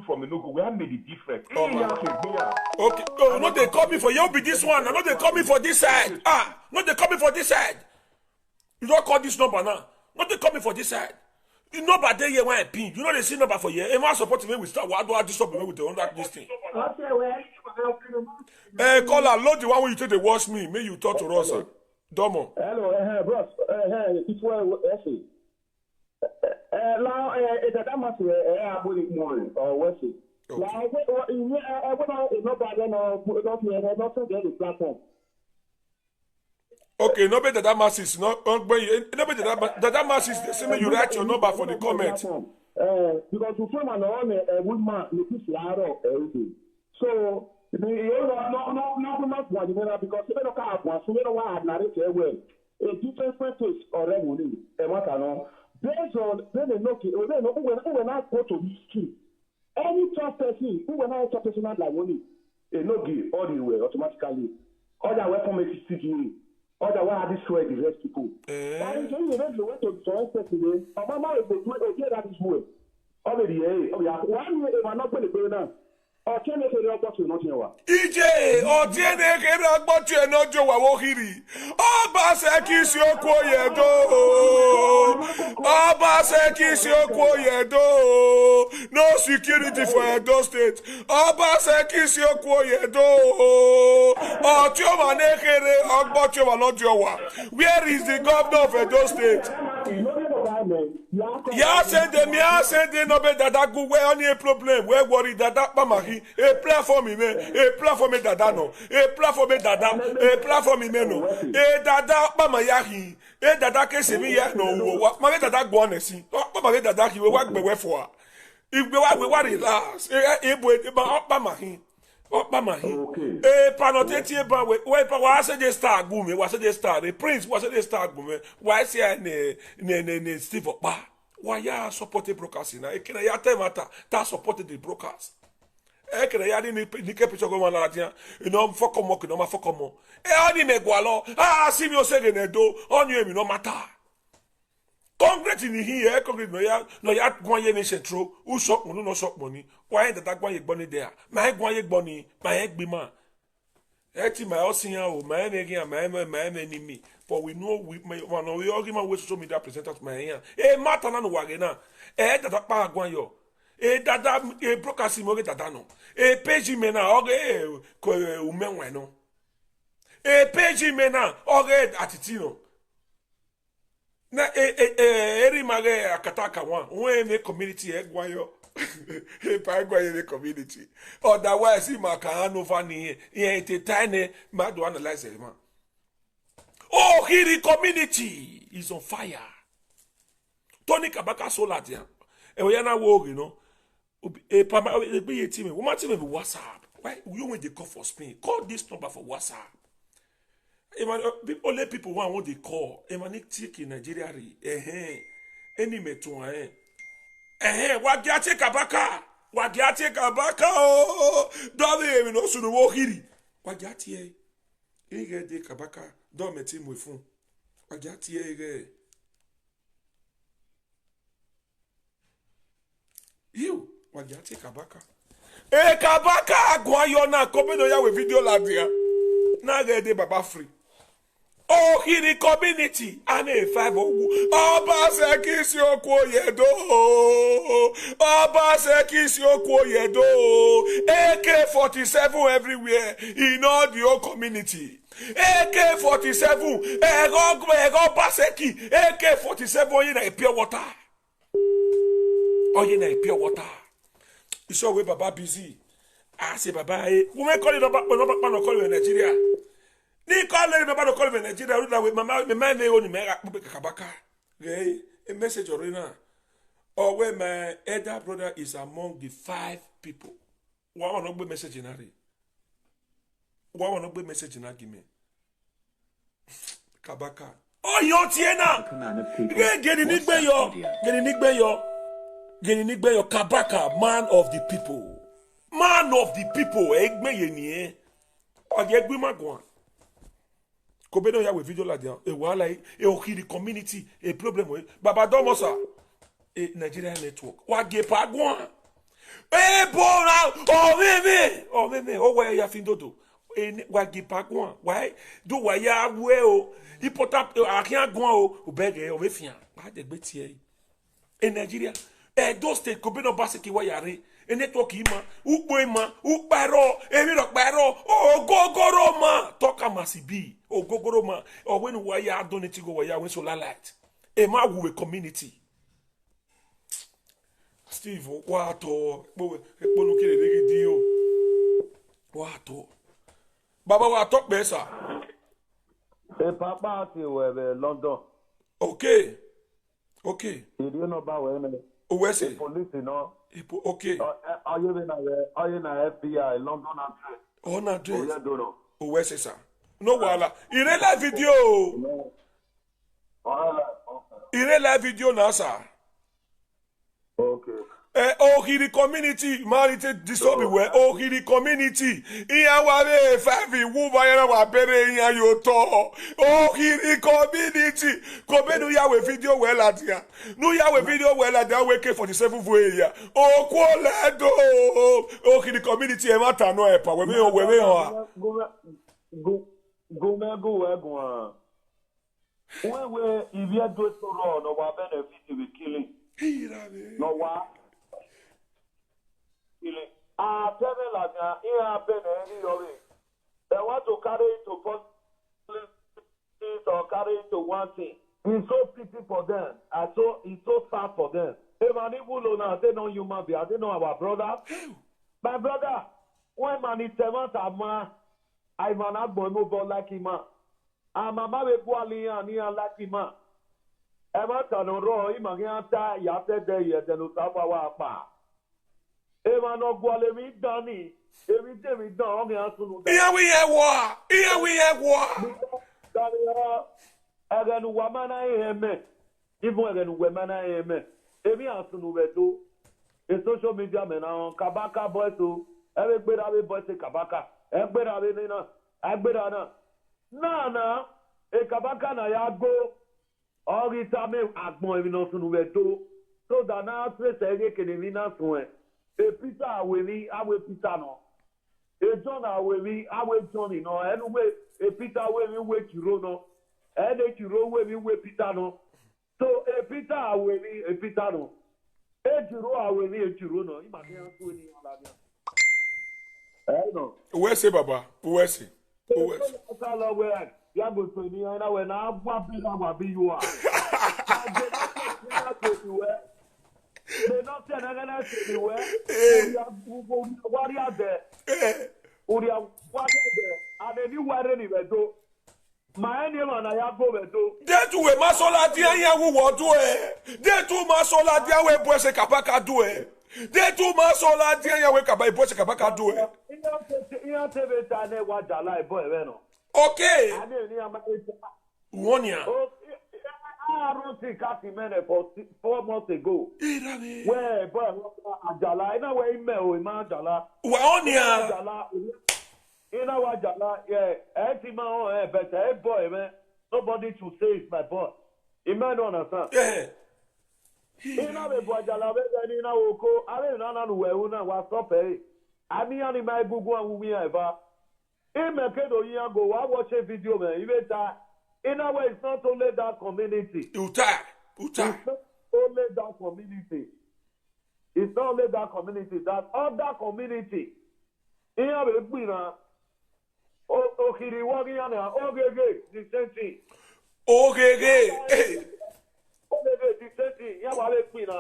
from Enugu. We have made it different. Okay. No, they call me for you. Be this one. No, they call me for this side. No, they call me for this side. You don't call this number now. No, they call me for this side. You know, but they when I pin. You know they see number for you. Am I supporting me with start? Why do I disturb me with the under this thing? Hey, caller, load the one when you take the watch me. May you talk to us, sir. Domo. Hello, bros. It's well, essay. Now, it's a damn morning or what's it? Now, okay, no better that masses, no better that masses. The same you write your number for the comment. Because you from an army, a woman, you push everything. So, not one, because you don't have one, so you don't want to narrate well. A different purpose or revenue, and what I know. Based on when they look, when I go to history, any top person who when I top person like money, a no give all the way automatically. Other weapon makes it other one destroy the rest people. And you eventually went to person today. Mama is going to do that this way. Already, one way if I'm not going to go now. EJ, Otiene kera gbọ́tù ẹ̀ náà jọ wà wọ́hìrì. Ọba Ṣẹ́kì sí oko Oyedo. Ọba Ṣẹ́kì sí oko Oyedo. No security for Edo State. Ọba Ṣẹ́kì sí oko Oyedo. Ọtí ọmọ anẹ́kẹ̀rẹ̀ ọgbọ́tù ọmọ lọ́jọ́ wà. Where is the governor of Edo State? Ya sende no be dada go where only a problem. Where worry dada pamahi. A platform me, a platform me dada no. A platform me dada, a platform me no. A dada pamayahi. A dada kese mi ya no. Ma be dada go on si. Ma be dada ki we work be for. If we worry last. E bo pamahi. Opamahi. Panoteti ba we wa se de star gume, wa se de star. The prince was se de star gume. Why say ne Steve Okpa. Why ya support the brokers na? E kena ya temata ta support the brokers. E kena ya ni kepicho go na latia. You know fokomo no ma fokomo. E oni megwalo. Si mi o se ge nedo, oni emi no matter. Congress in here, Congress no ya gwan ye centro, who shop money no shop money. Why that gwan ye money there? My gwan ye money, my egg be man. Eti my osinya o, my again, my enemy. For we know we argument with social media presenters my here. Mata na no wagena. That pa gwan yo. Dada broker si mo ge dada no. Page me na oge ko umenwe no. Page me na oge atitino. Na eri mage akataka one me community egwayo pa egwayo the community otherwise he maka over ni here tiny ma do analyze it man. Oh, Hiri community is on fire. Tony Kabaka solar dia e we na wo you know e pa e be team we ma team be WhatsApp. Why you when they call for Spain, call this number for WhatsApp. Only people want they call. Emanik take in Nigeria. Any meton. Wagiate Kabaka. Wagiate Kabaka. Oh, don't even know so the Wohiri. Wagiate. Ege de Kabaka. Don't met him with phone. Wagiate ege. You. Wagiate Kabaka. Kabaka. Guayona. Come no ya with video ladia. Na ge de Baba free. Oh, Hiri community, and a 5 Oba Ṣẹ́kì sí oko Oyedo. Oba Ṣẹ́kì sí oko Oyedo. AK-47 everywhere in all the whole community. AK-47, Oba Ṣẹ́kì, AK-47, oye na pure water. Oye na pure water. You saw where Baba busy. I say Baba, we may call it no call you in Nigeria. Ni call it no call you in Nigeria. Mama, me only me Kabaka. A message orina. Or where my elder brother is among the 5 people. Why not be message in Harry? Why not be message in argument? Kabaka. Oh, yo tiena. Get in your Kabaka, man of the people. Man of the people, egbe yeni ogegbe magwan. Kobe no ya we video la dia. E wala e okiri community a problem we. Baba Domosa e Nigeria network. Wa ge pagwan. Bona oh meme oh wa ya findodo. E wa ge pagwan. Why do wa ya we o. Important akian gwan o bege o me fian. Ba de gbe tie. in Nigeria. Edo State ko be no basiki wa yare. E network ima, ukbo ima, ukparo, emiro kparo, ogogoro ma, toka masibi, ogogoro ma, or when we ya donate go ya when solar light. E ma we community. Steve, wato, ekponu kire degi dio. Wato. Baba wato besa. E papa ti we London. Okay. Okay. You know about when Owese. Police, you know. Okay. Are you in a FBI London address? On address. Oh, don't know. Owese sir. No wala. Ire la video. Ire la video na sir. Okay. Ohiri community, marite disobi we Ohiri community. Iya wale 5 wuva yana wa bere iya yoto. Ohiri community. Kobenu ya we video we ladia. Nu ya we video we ladia we K47 we ya. Okwoledo. Ohiri community e mata no epa we me ho. Go egwa. We if you do so wrong no wa benefit we killing. No wa tell me like here happen any of it. They want to carry it to politics or carry it to one thing. It's so pity for them. And so it's so sad for them. Even if we don't they know human being, they know our brother. My brother, when man is I man not boy move like him. And mama be boiling and like him. Emma Tanoro, Imaganta, Yate Day, and Utawa Pa. Eva no gwale mi dani. Evi te mi dan mi asunu. Here we have war. Here we have war. Dani aganu wamana eme. Even aganu wamana eme. Evi asunu beto. E social media me na kabaka boy to. Ebe gbera be boy se kabaka. Egbera be na. Egbera na. Na e kabaka na ya go. Ori tame agbon evi no sunu beto. So that na trace ege kenemi na sunwe. E Peter aweni awe Peter no. E John aweni awe John no. Anyway, e Peter aweni we Chiro no. E Chiro we Peter no. So e Peter aweni e Peter no. E Chiro aweni e Chiro no. Imagine how ni alabia. No. Where say baba? Where say? Where? Sala we ya go to ni na we na agba bi na wa bi you are. They not say na say we warrior there. Uria warrior there. And then you were ni bedo. Ma eni ma na ya go bedo. De tu we masola dia ya wo wo do e. De tu masola dia we bo se kapaka do e. De tu masola dia ya we kaba bo se kapaka do e. Iya tebe ta ne wa jala e bo e no. Okay. Ade ni ama Wonia. I don't think I can for 4 months ago. Where boy Ajala, I know where he met with Ajala. Wonia. You know what Ajala? Yeah, Etima but hey boy man, nobody to say it's my boy. You might not understand. Yeah. You know the boy Ajala, but you know Oko. I don't know where we now was stop hey. I mean, I my Google and we ever. In my kedo year ago, I watch a video man. Even that. In a way, it's not only that community. Uta. It's not only that community. It's not only that community. That other community. In a way, Okiri Wagiana, Ogege, the same thing. Ogege.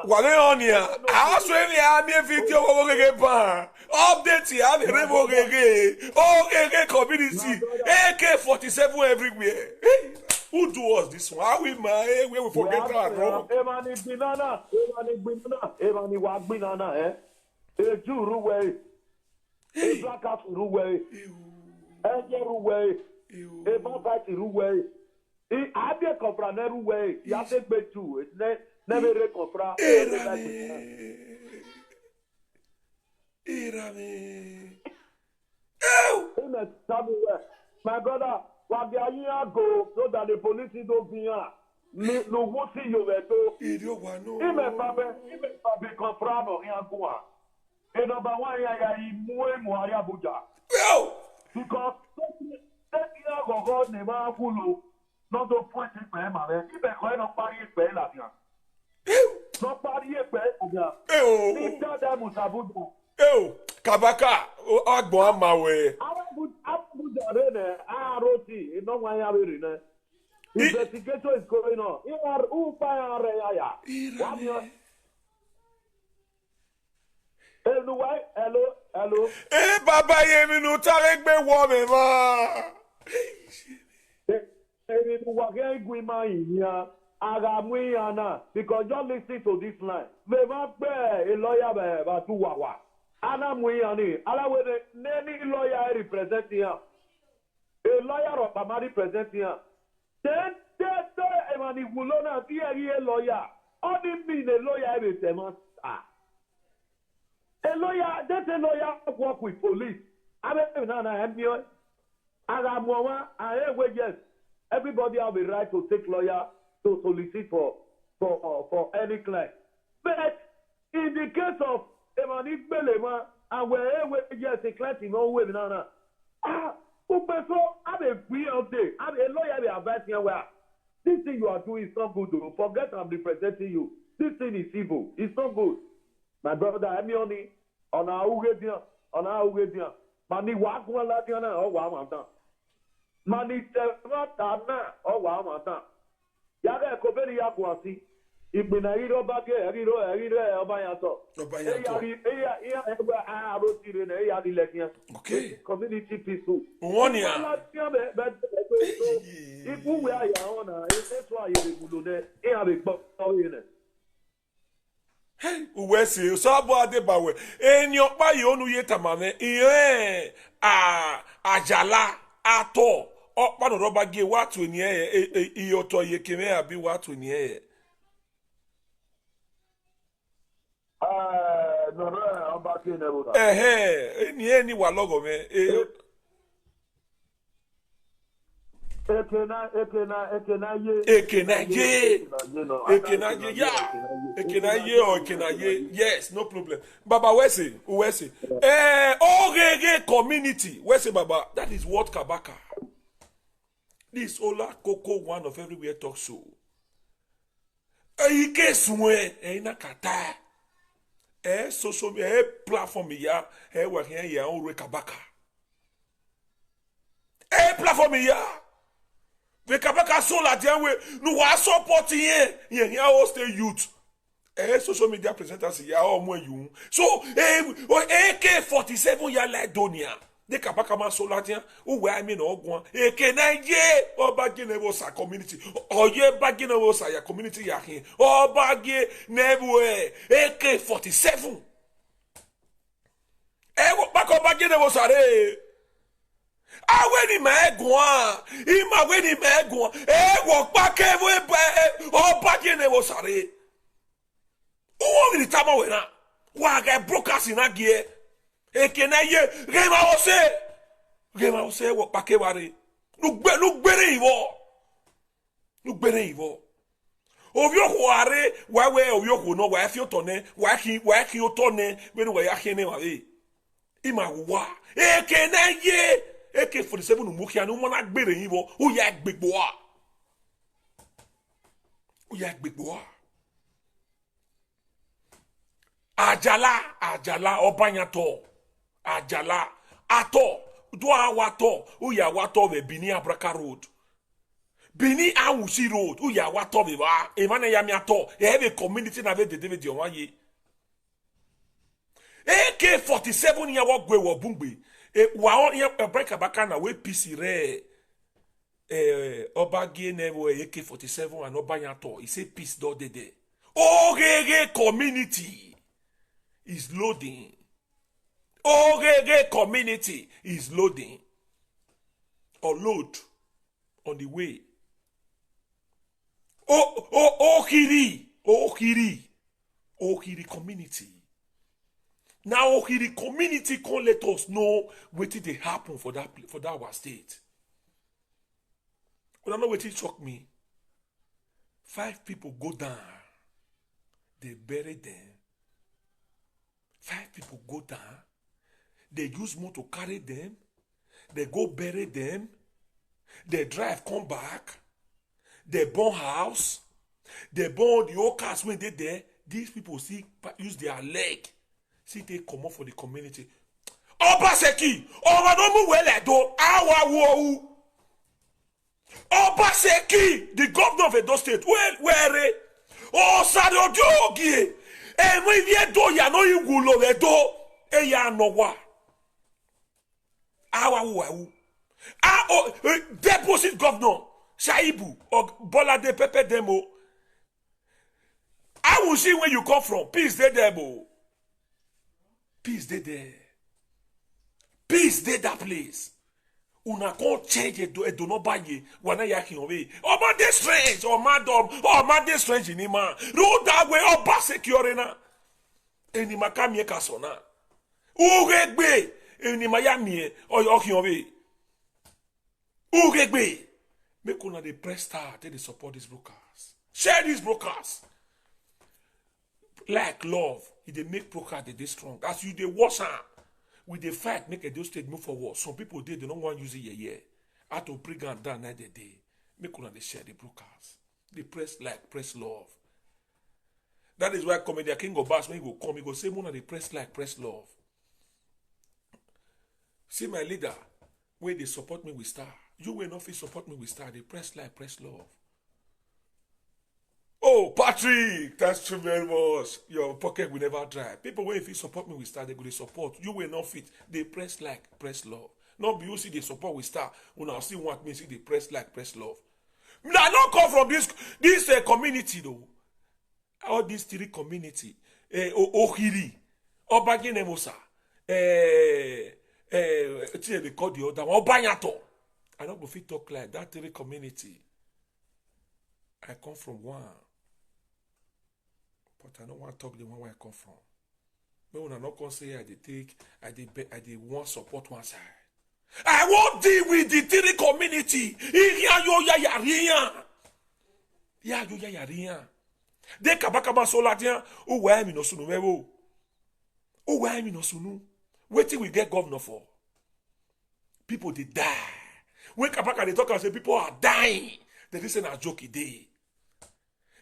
Wale onia. Asweni ami video ogege pa. Update ya the revo ogege. Ogege community. AK47 everywhere. Hey, who do us this one? How we where we forget our wrong? Emani wagbinana, eh? Eju ruwe. E black out ruwe. Eje ruwe. E baba ruwe. Abia compra na ruwe. Ya te gbetu. Never recompra. My brother, what the year ago, so that the police don't be here. No, what see you there too? Even Fabe comprado in Agua. And number one, I Moya Buja. Because that year ago, never follow. Not to point it, my man. Even when I'm buying Bella. No party pe aja. Ni dada musabuda. Kabaka agbo amawe. Abu ne aroti no wan ya we ne. Investigation is going on. You are upa ya. Hello. Baba yemi no taregbe wo me ma. Because just listen to this line. A lawyer about two wawa. Ana Muyani, any lawyer representing him. A lawyer of Amari representing him. Then Emani Wulona, a lawyer. Only mean a lawyer is a must. A lawyer, that's a lawyer work with police. I mean, everybody have the right to take lawyer to solicit for any client. But in the case of Emani Belema, and wherever yes, a client in no way, so I'm a free of day. I'm a lawyer advising you where this thing you are doing is not good. Forget I'm representing you. This thing is evil. It's not good. My brother, I'm only on our Ugedia. Mani Wakwa Latiana or Wamata. Mani Tana or Wamata. Yaga Koberi Yakwasi. Ibinairo Bage, Eriro, Obayato. Okay. Community peaceful. 1 year. If we are your owner, that's why you will do that. Hey, uwesi sabo adebawe enyo pa yonu yetamame iye ajala ato okpa no roba ge watu ni iyoto yekeme abi watu ni no oba ke nebuda ni wa logo me Ekena ye. Yes, no problem. Baba, where's it? Community. Where's it, Baba? That is what Kabaka. This Ola Coco one of everywhere talk show. Ike suwe ina kata. Social media platform ya wa ya onre Kabaka. Platform ya. The Kabaka soul at the way, no was supporting here all stay youth. Social media presenters here all more you. So, AK-47 ya like Donia. The Kabaka man soul at here, who I mean, or one, AK-9 or bagging a was a community, or ye bagging a was a community yakin, or bagging never AK-47. Back up bagging a was a aweni megwa ima weni megwa wo pake o pake ne wo sare o wi tama wena wa ga brokers na gie ekena ye gema o se wo pake ware nu gbere iwo ovyo ware wa we ovyo no wa fi otone wa ki otone we no wa ya hene wa we ima wa ekena ye AK-47 umukia no mona gbere yin wo o ya gbegbo ajala obanyato ajala ato do awato o ya wato be Bini Abraka road Bini Awusi road o ya wato be ba e mana ya mi ato e be community na be de David Onwaye AK-47 ya wo gwe wo bungbe wa break abaka na we PC re obage nevo AK-47 and obanyato he say peace do dede community is loading community is loading or load on the way Ohiri community. Now the community can let us know what did they happen for that our state. But I know what it shocked me. 5 people go down. They bury them. 5 people go down. They use motor to carry them. They go bury them. They drive, come back. They burn house. They burn the old cars when they there. these people see use their leg, see they come up for the community. Obaseki, Omanomu Weledo, Awawu. Obaseki, the governor of Edo State, where Osado Jogi, and we do ya no you gulo Edo, Eya Nowa. Awawu. Deposit governor, Shaibu, or Bola de Pepe Demo. I will see where you come from. Peace they there, bo. Peace they there. Peace they that place. Una can't change it do not buy ye. Wana yaki away. Oh man, they strange. Oh madam. Oh man, they strange in man. Road that way. Oh bas secure na. Eni makami kasona. Ugegbe. Eni mayami. Oh yaki away. Ugegbe. Make una the press start. They support these brokers. Share these brokers. Like love, they make broker they strong. As you they watch with the fight, make a state move forward. Some people they don't want to use it yeah. How to bring and down night day. Make una they share the brokers. They press like press love. That is why Comedian King of Bass when he go come, he go say mona they press like press love. See my leader, when they support me with star. You will not support me with star. They press like press love. Oh, Patrick, that's true very much. Your pocket will never dry. People, when if you support me with star, they go support. You will not fit. They press like, press love. Not be you see they support with star. When I still want me see they press like, press love. I don't come from this community though. All these three community. Ohiri, Obaginemosa, they call the other one, Obanyato. I don't go fit talk like that three community. I come from one. But I don't want to talk the one where I come from. But when I not gonna say I did want support one side. I won't deal with the three community. De kabakaba soladian o wa mi no sunu mewo. O wa mi no sunu. Wetin we get governor for? People they die. When kabaka they talk and say people are dying. They listen a joke day.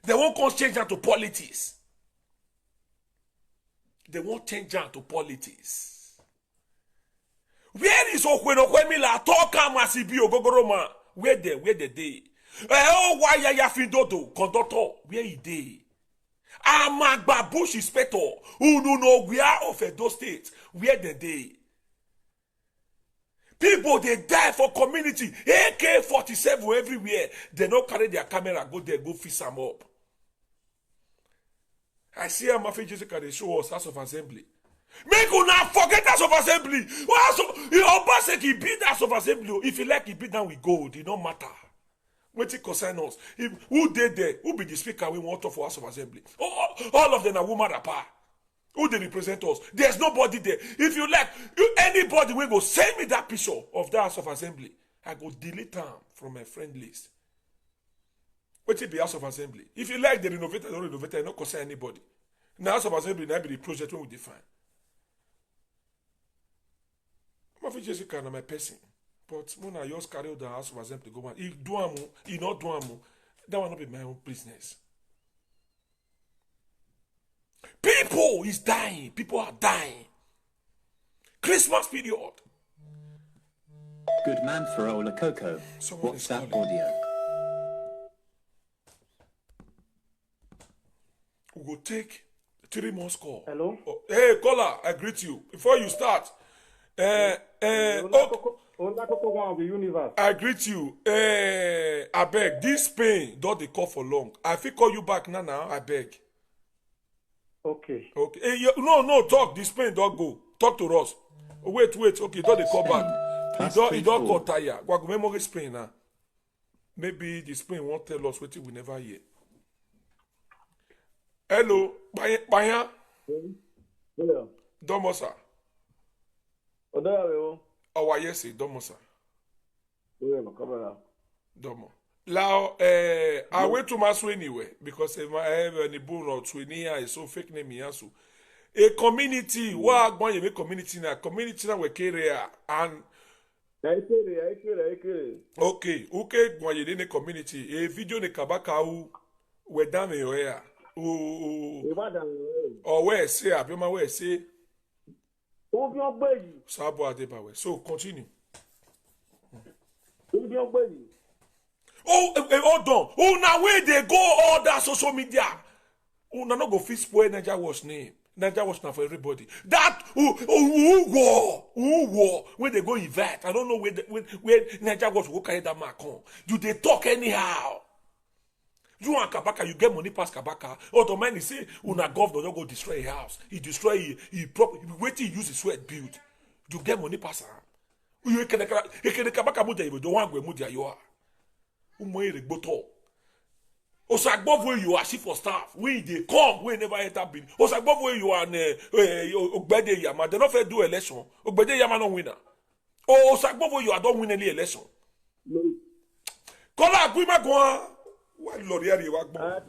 They won't come change that to politics. They won't change that to politics. Where is Okwemila? Talk Masibi Ogogoroma. Where the day? Oh, why ya Fidodo? Conductor, where he day? Amagba Bush inspector. Who no we are of Edo State. Where the day? People they die for community. AK-47 everywhere. They don't carry their camera, go there, go fix them up. I see a Mafi Jessica, they show us House of Assembly. Make you not forget House of Assembly. Obaseki beat House of Assembly. If you like, he beat down with gold. It don't matter. What it concern us? Who did there? Who be the speaker we want for House of Assembly? All of them are woman apart. Who they represent us? There's nobody there. If you like, anybody will go send me that picture of the House of Assembly. I go delete them from my friend list. What it be House of Assembly? If you like the renovator, don't renovate, I don't concern anybody. Now House of Assembly now be the project when we define. I'm not Jessica na my person, but when I just carry out the House of Assembly go on, he do amu, he not do amu. That will not be my own business. People is dying. People are dying. Christmas period. Good man for Ola Coco. What's that audio? We will take 3 more call. Hello? Oh, hey, caller, I greet you. Before you start, I greet you. I beg, this pain, don't they call for long. I feel call you back now, I beg. Okay. Okay. Hey, no, talk. This pain don't go. Talk to us. Wait. Okay, don't they call back. He don't call tire. What memory Spain now? Maybe the Spain won't tell us what we never hear. Hello, Baya. Yeah. Domosa. Odayo. Oh, yes, Domosa. Yeah, come Domo. Now, I went to Masu anyway because if I have any bone or Twinia is so fake name Yasu. A community, what going to community now we carry and okay, going in a community, a video ne kabaka we dame yo here. Oh, where say, Abima, where say? Who be your baby? Sabo Adebawe. So continue. Who be your baby? Hold on. Oh, now where they go all that social media? Oh, now no go fit spoil Naija Watch name. Naija Watch now for everybody. That who war when they go invite. I don't know where Naija Watch go carry that mark on. Do they talk anyhow? You and Kabaka, you get money past Kabaka. Automatically say, una governor don't go destroy a house. He destroy he property. Wait till he use his sweat build. You get money past her. You can Kabaka muja you don't want to go muja you are. Umoye regboto. Osagbov where you are chief for staff. When they come, we never enter been. Osagbov where you are Ogbede Yama. They not fair do election. Ogbede Yama no winner. Osagbov where you are don't win any election. Kola Agwima Gwa. Why Lord here you are born?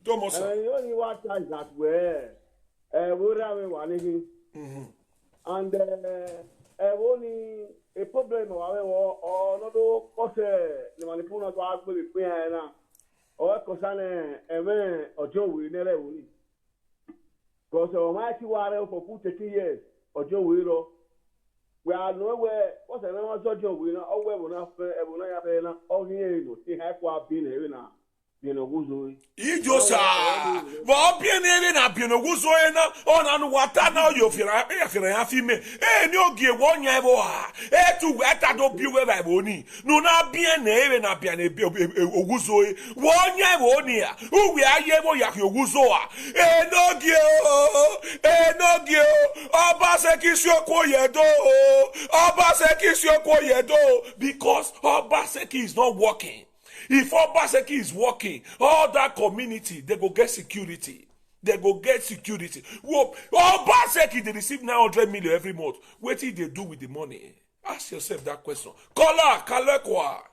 Thomas. You only watch that where we have one and only a problem or not cause the manipulation to actually be now or concern or Joe will never win. Because Almighty Warrior for 30 years or Joe Willow. We are nowhere. What's another Joe Willow? Oh, we will not have all here. See how been here now. Ijosa, but bien na bien oguzo na ona no wata na yo fira ya fi me ni ogie wonya ebo ha tu eta do bi we ba boni no na bien na bien oguzo wonya ebo ni a uwe aye bo ya oguzo a no gie oba se kisio ko yedo because Obaseki is not working. If Obaseki is working, all that community, they go get security. They go get security. Whoa, Obaseki, they receive 900 million every month. What did they do with the money? Ask yourself that question. Kola, Kalekwa.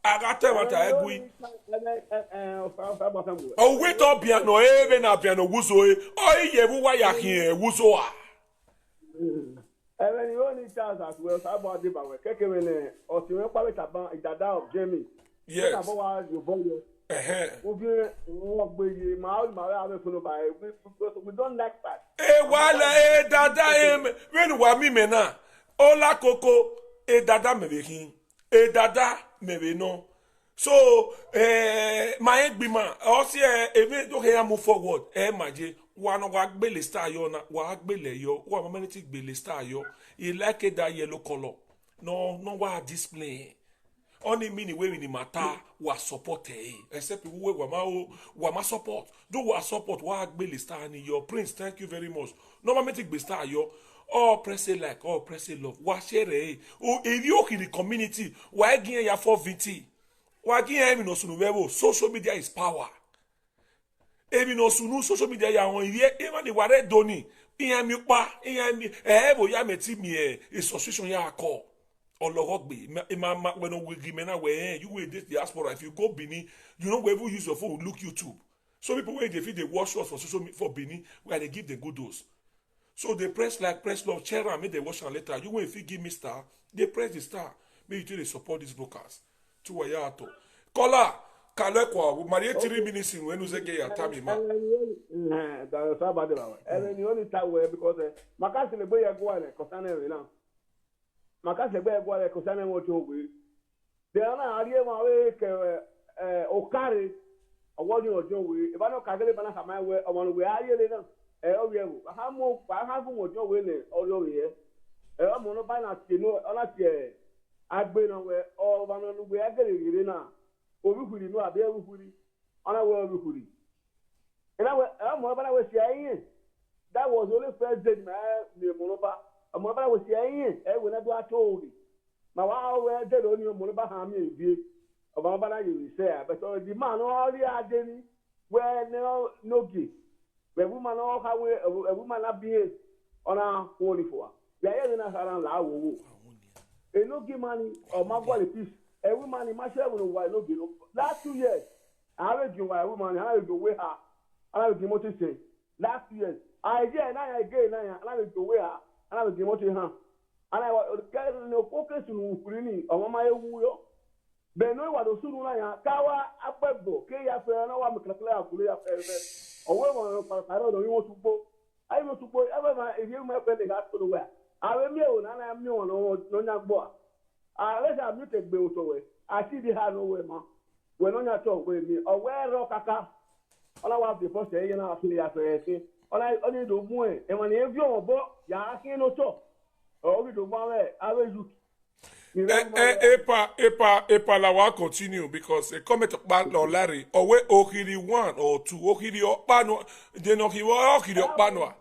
Agate wata egui. Oh, wait up, piano, even a piano, wuzo. Oh, yebu wa yakin, wuzo. And then you only chance as well, about the power. Kekewene, or to your power, Dada of Jamie. Yes. We don't like that. Wala dada when wa mi mena. Ola koko dada mebekin. Dada mebeno. So my egbima osi even to here move forward. Maje wa no wa gbele star yo na wa gbele yo wa mama ti gbele star yo. He like that yellow color. No wa display. Only meaning where in the matter was supported, except people were support. Do what support what Billy Star and your prince. Thank you very much. Normally be star yo. All press it like all press it love. What share oh if you in the community, why give ya for VT? Why give no sunu social media is power. Even no sunu social media ya on here even the ware doni. Iyan mi pa, iyan mi bo ya meti mi association ya call. Or Logbe, when we give where you will this diaspora. If you go Benin, you know wherever you use your phone, look YouTube. So people when they feed they wash us for social media for Benin, where they give the good dose. So they press love, chair and make the wash and later. You will if you give me star, they press the star. Make you tell they support these brokers. To Wayato. Kola, Kalekwa, we marry 3 minutes in when you say get your time, man. That's about it. And then you only tell where because Macassi the boy are going to now. Makase be egwa le kosane mo jowe de ana ari e ma we ke okare awoni ojowe e ba no kagele bana sama we omonu we ari le na owie wo ha mo pa ha fu mo jowe le olowe e omo no ba na ti no ona ti agbe no we o ba no we agere rire na obi huri no abi ewu huri ona we obi huri ina we omo ba na we si ayin that was only first day na le mo ba I'm about to say, when I do a told you. My wow, where they don't know more about how many view of our you say, but the man all the identity where no gift. Where woman all how a woman not be on our holy for. They are in us around Lao. A no give money or my body piece. A woman in my share will know why no give. Last 2 years, I will give my woman, I will go with her. I will give what to say. Last 2 years, I again, I will go with her. And I was going to him. And I was getting no focus on Ukraine or my woo. beno wa do sunu na ya kawa apebo ke ya fe na wa mekrakla ya kule ya fe owe mo para do yo tupo ai mo tupo ebe ma ebi mo pe de ga tulu wa awe mi o na mi o no nya gbo a le ja mi te gbe o to we ati di ha no we mo we no nya to we mi owe ro kaka ola wa bi po se ye na asiri ya fe se ola oni do mu e mo ni ebi o bo ya akin no to o bi do mo we awe you Epa la wa continue because a comment about Larry or we okiri 1 or 2 okiri okpano de no ki wa okiri okpano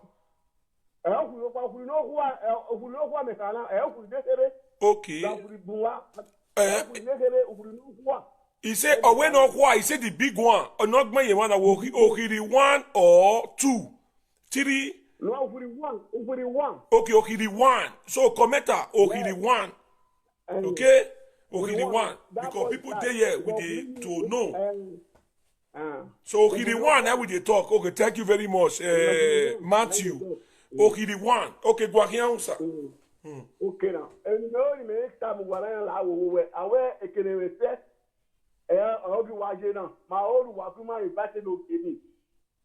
okay he said or we no kwa he said the big one or not gbe yen one okiri 1 or 2 3 no okiri 1 okay okiri 1 so commenter okiri 1 okay, okay, the one because people there here with the to know. So okay, the one now with the talk. Okay, thank you very much, Matthew. Okay, the one. Okay, go ahead, sir. Okay now. And no, you make time when I will aware a can say, I'll be watching now. My old Wakuma is better no kidding.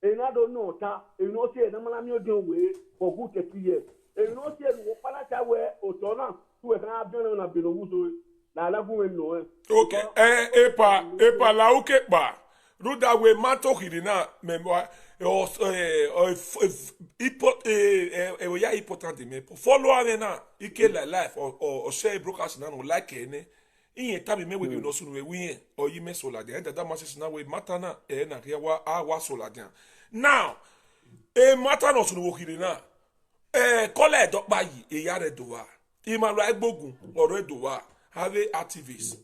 And I don't know, you know, say, the man I'm your way for good 30 years. And you know, say, Palata where Otona. Okay, epa la uke ba. Ruda we mato hirina memwa ya important me follow avena ike la life or share broadcast na no like ene inye tabi me we no sunu we win or yi me sola de enta that message na we matana na ya wa sola de now mata no sunu wo hirina kole dokpa yi e ya re dowa Imalu Agbogun or Redowa have activists.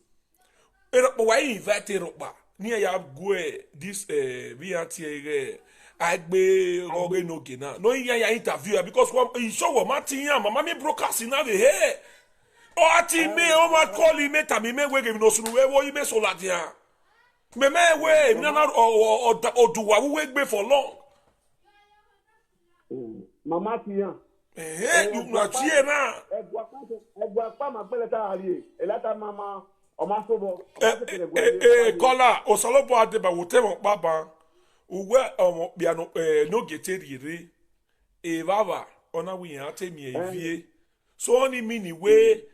Why invite Ropa? Near ya gue this VRTA Agbe Rogeno Gena. No, ya interview because he show what Martin Mamma broadcasting now the hair. Oh, Ati me, oh, my calling me, Tamime, we give no sunu, where you may so latia. Me, way, none or do what we wait for long. Mama Tia. You not here now. Kola osalopo adeba wotemo baba uwe biano no geterire baba ona wi ate mi evie so oni mini we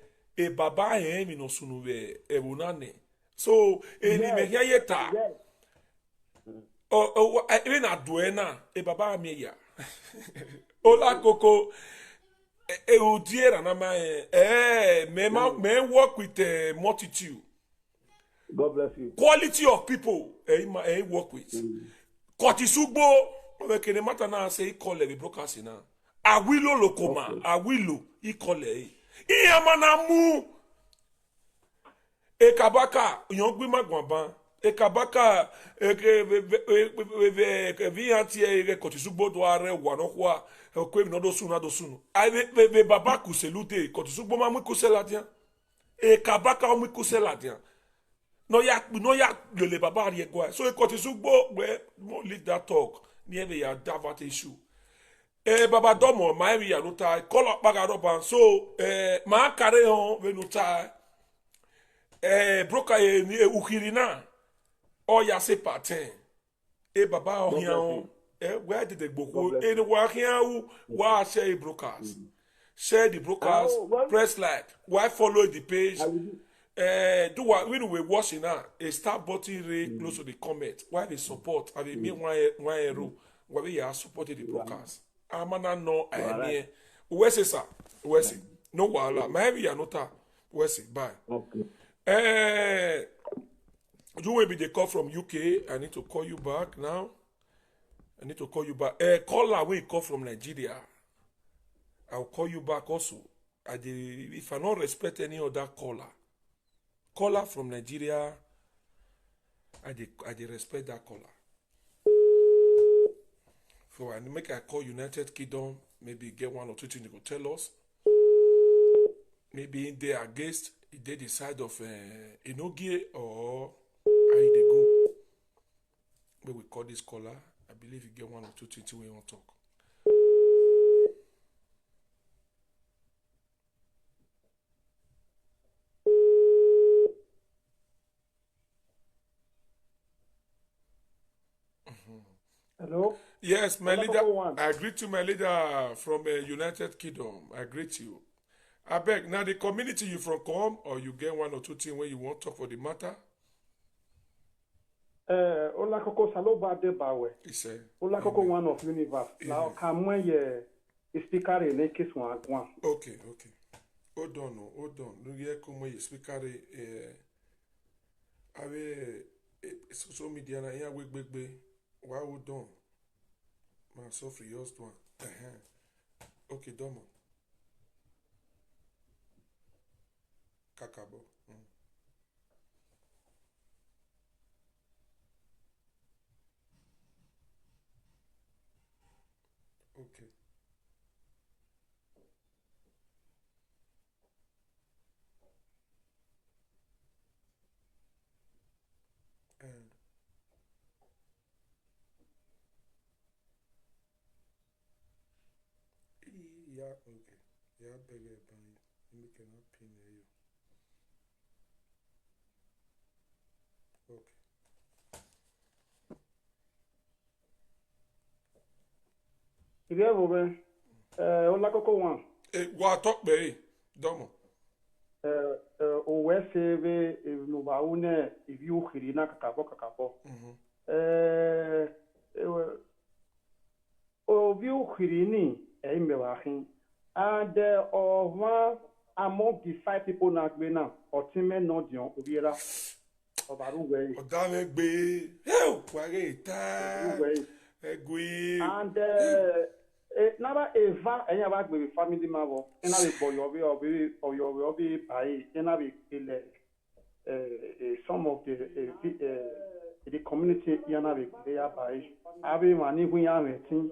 baba mi no sunu we ebunane so ni me yeta even aduena baba mi ya Ola Coco, Udiera na me work with a multitude. God bless you. Quality of people, work with. Kotisugbo, we matter now say call the broadcasting now. Awilo lokoma, awilo ikole. Iyamana mu. Ekabaka, yongwi magwamba. Ekabaka viantie kotisugbo do are wanokwa kwemi no do sunu be baba kuselute kotisugbo ma mu kuseladia ekabaka mu kuseladia no ya le baba rie kwa so kotisugbo we leave that talk near ya davat issue baba domo ma ya luta kolo pagaroba so ma kare on venuta broka ukirina Oya se patin. Baba ohian where did the book wa hian wa share broadcast. Share the broadcast, press like, why follow the page. Do what when we watching now, start button rate close to the comment. Why they support? I mean one euro. Why we are supporting the broadcast. Amana no I mean where's it sir? Where's it? No wala. Maybe you nota. Where's it? Bye. Okay. You will be the call from UK. I need to call you back now. I need to call you back. Caller will call from Nigeria. I'll call you back also. If I don't respect any other caller from Nigeria, I respect that caller. So I make a call United Kingdom, maybe get one or two things they could tell us. Maybe they are against, they decide of Enogie or how they go. But we call this caller. I believe you get one or two things we want to talk. Hello? Yes, my leader. I greet you, my leader from United Kingdom. I greet you. I beg, now the community you from come, or you get one or two things when you want to talk for the matter? Ola koko saloba de bawe. Ola koko one of universe. Now come ye speaker in case one. Okay. Hold on. No ye come ye speaker ave social media na ya wegbe. Why hold on? Man, so free yours one. Okay, domo. Kakabo. Okay. Yeah, okay. Yeah, beg it, but you cannot pin you. Okay. Yeah, woman. Ola koko one. What talk be? Domo. O weseve no baune iviu khirina kakabo. O viu khirini Mewahin. And one among the 5 people not be now, or Timmy Nodion, Ubiera, or Baruway. Or Dame Bay, help, and never ever any about with family marvel, and I will be or your be by any some of the community Yanabi, they are by having money we are meeting.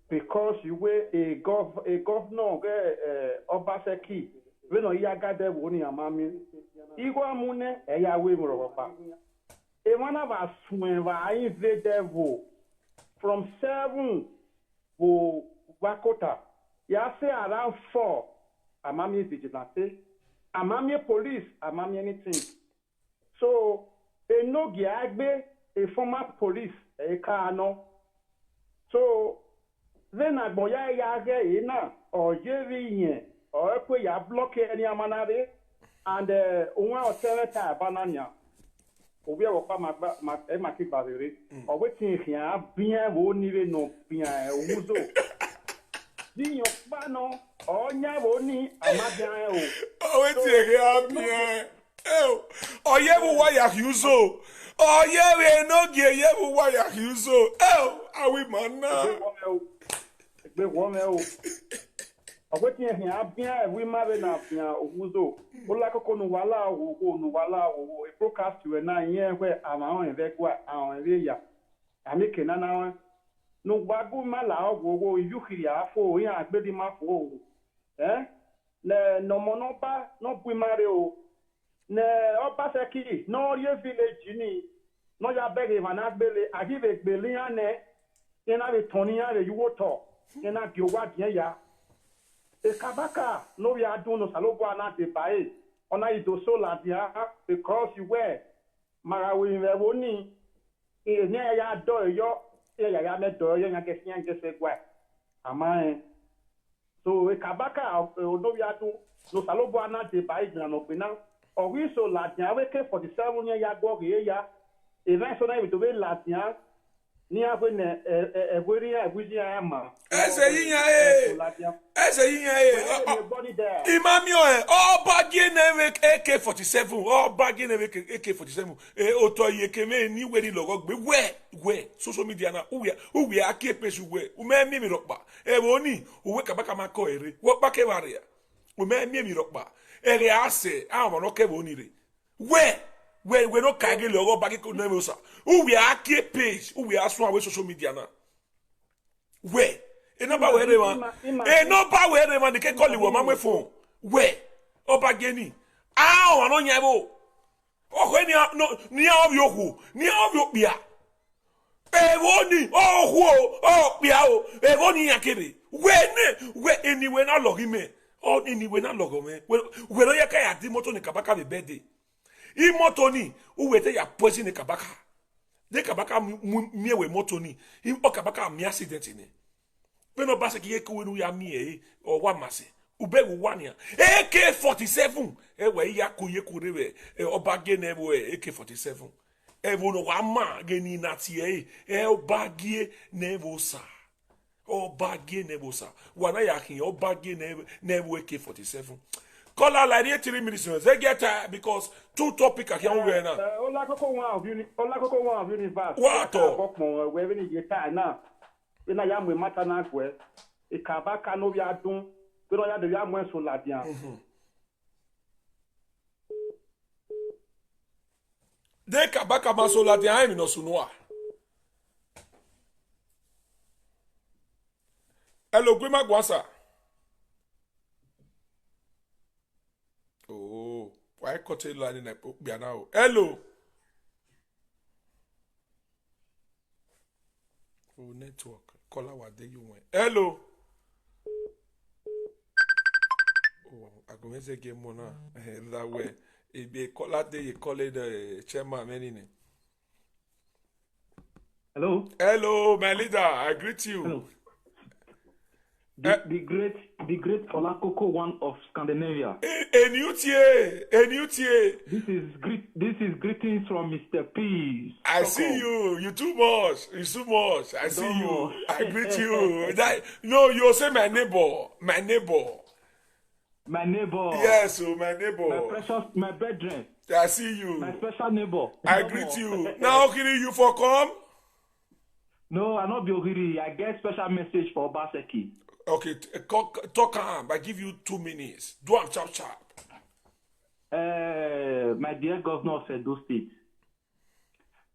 Because you were a governor, Obaseki, when you got there, Woni Amami, Igwa Mune, Eyawe Moropa. A one of us when I invaded from 7 to Wakota, Yase around 4, Amami vigilante, Amami police, Amami anything. So, a no Giagbe, a former police, a Kano. So, then I boya yage ina or jevi or put ya block any amanade and one or 7 times banana. Obi a wapa maki bazere or waiting here bien won't even know bien uzo. Di yokbano or nyaboni amadia o waiting here bien oh yewu waya uzo oh yewe no ge yewu waya uzo awi manna Be woman, I wait here, we marry now, Uzo. Ola koko no wala, a broadcast to a 9 year where I'm on Vekwa, on Via. I make an hour. No bagu mala, go, you hear for ya, baby ma for. No monopa, no Pumario. Ne Opasaki, no your village, no ya begging, and I belly, I give a billion, and I be Tonya, you will talk. Ena gyowa ya e kabaka no we are doing no salogo na de bae ona idoso la dia because you were marawi woni e ne ya do yo e ya me do yo nya ke sian ke se gwa ama so e kabaka no we are doing no salogo na de bae na no pina o wi so la dia we ke 47 ya go ye ya e ven so na we do we la dia ni abone egweri abuji ama ese yiyan imami o bagin AK47 o bagin AK47 oto yekeme ni weri logo gbe we social media na uwe akepesu we umemi mi ropa woni uwe kabaka mako ere wo pake waria umemi mi ropa ere ase awon roke woni re we no kage logo bagi ko na meosa we are page we are so away social media na we no ba we re man de ke call wo ma phone we oba geni no nya bo o ni no ni obi ohu ni obi opia woni ohu pia woni yakere we anyway na logi me anyway na logo me we no yaka ya di moto ni kabaka be birthday imoto ni uwete ya poison ni kabaka de kabaka mie we moto ni o kabaka mi accident ni pe no ba se ki eku nu ya mi o wa mase ube wo wania AK47 we ya ko ye ko rewe obage na we AK47 wo no wa ma geni na tie obage na wo sa obage na wo sa wana ya kin obage na wo AK47 call out like 3 minutes they get because two topic here we now ola koko one of universe what we we ni yeta na ina ya mwe mata na kwe e kabaka no bi adun pe no ya de ya mwe so ladian de kabaka ma so ladian mi no sunoa hello gwema gwasa oh why cut a line na bia now hello oh network caller what dey you went hello oh I go make get more now that way e be caller dey you call the chairman many name hello my leader I greet you hello. The great Olakoko one of Scandinavia. A new tier. This is greetings from Mr. P. I see you. You too much. I see you. I greet you. No, you say my neighbor. My neighbor. Yes, my neighbor. My brethren. I see you. My special neighbor. I greet you. Now, Okiri, you for come? No, I not be Okiri. I get special message for Obaseki. Okay, talk I give you 2 minutes. Do am sharp. My dear governor of Edo State,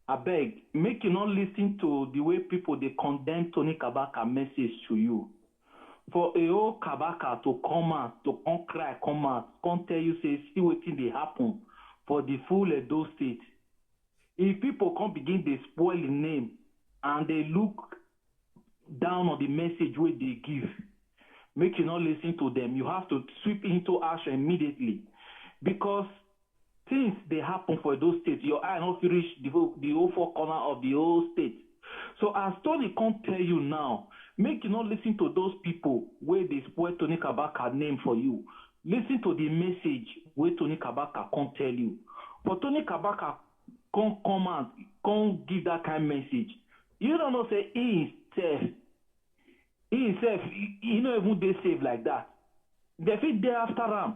I beg, make you not listen to the way people they condemn Tony Kabaka message to you. For a old Kabaka to come out, to come cry, come tell you, say, see what thing they happen for the full Edo State. If people come begin, they spoil the name and they look down on the message where they give, make you not listen to them. You have to sweep into action immediately, because things they happen for those states. Your eye not reach the whole four corner of the whole state. So as Tony can't tell you now, make you not listen to those people where they spoil Tony Kabaka name for you. Listen to the message where Tony Kabaka can't tell you. For Tony Kabaka can't come out, can't give that kind of message. You don't know, say he himself, he not even they save like that. They fit there after him.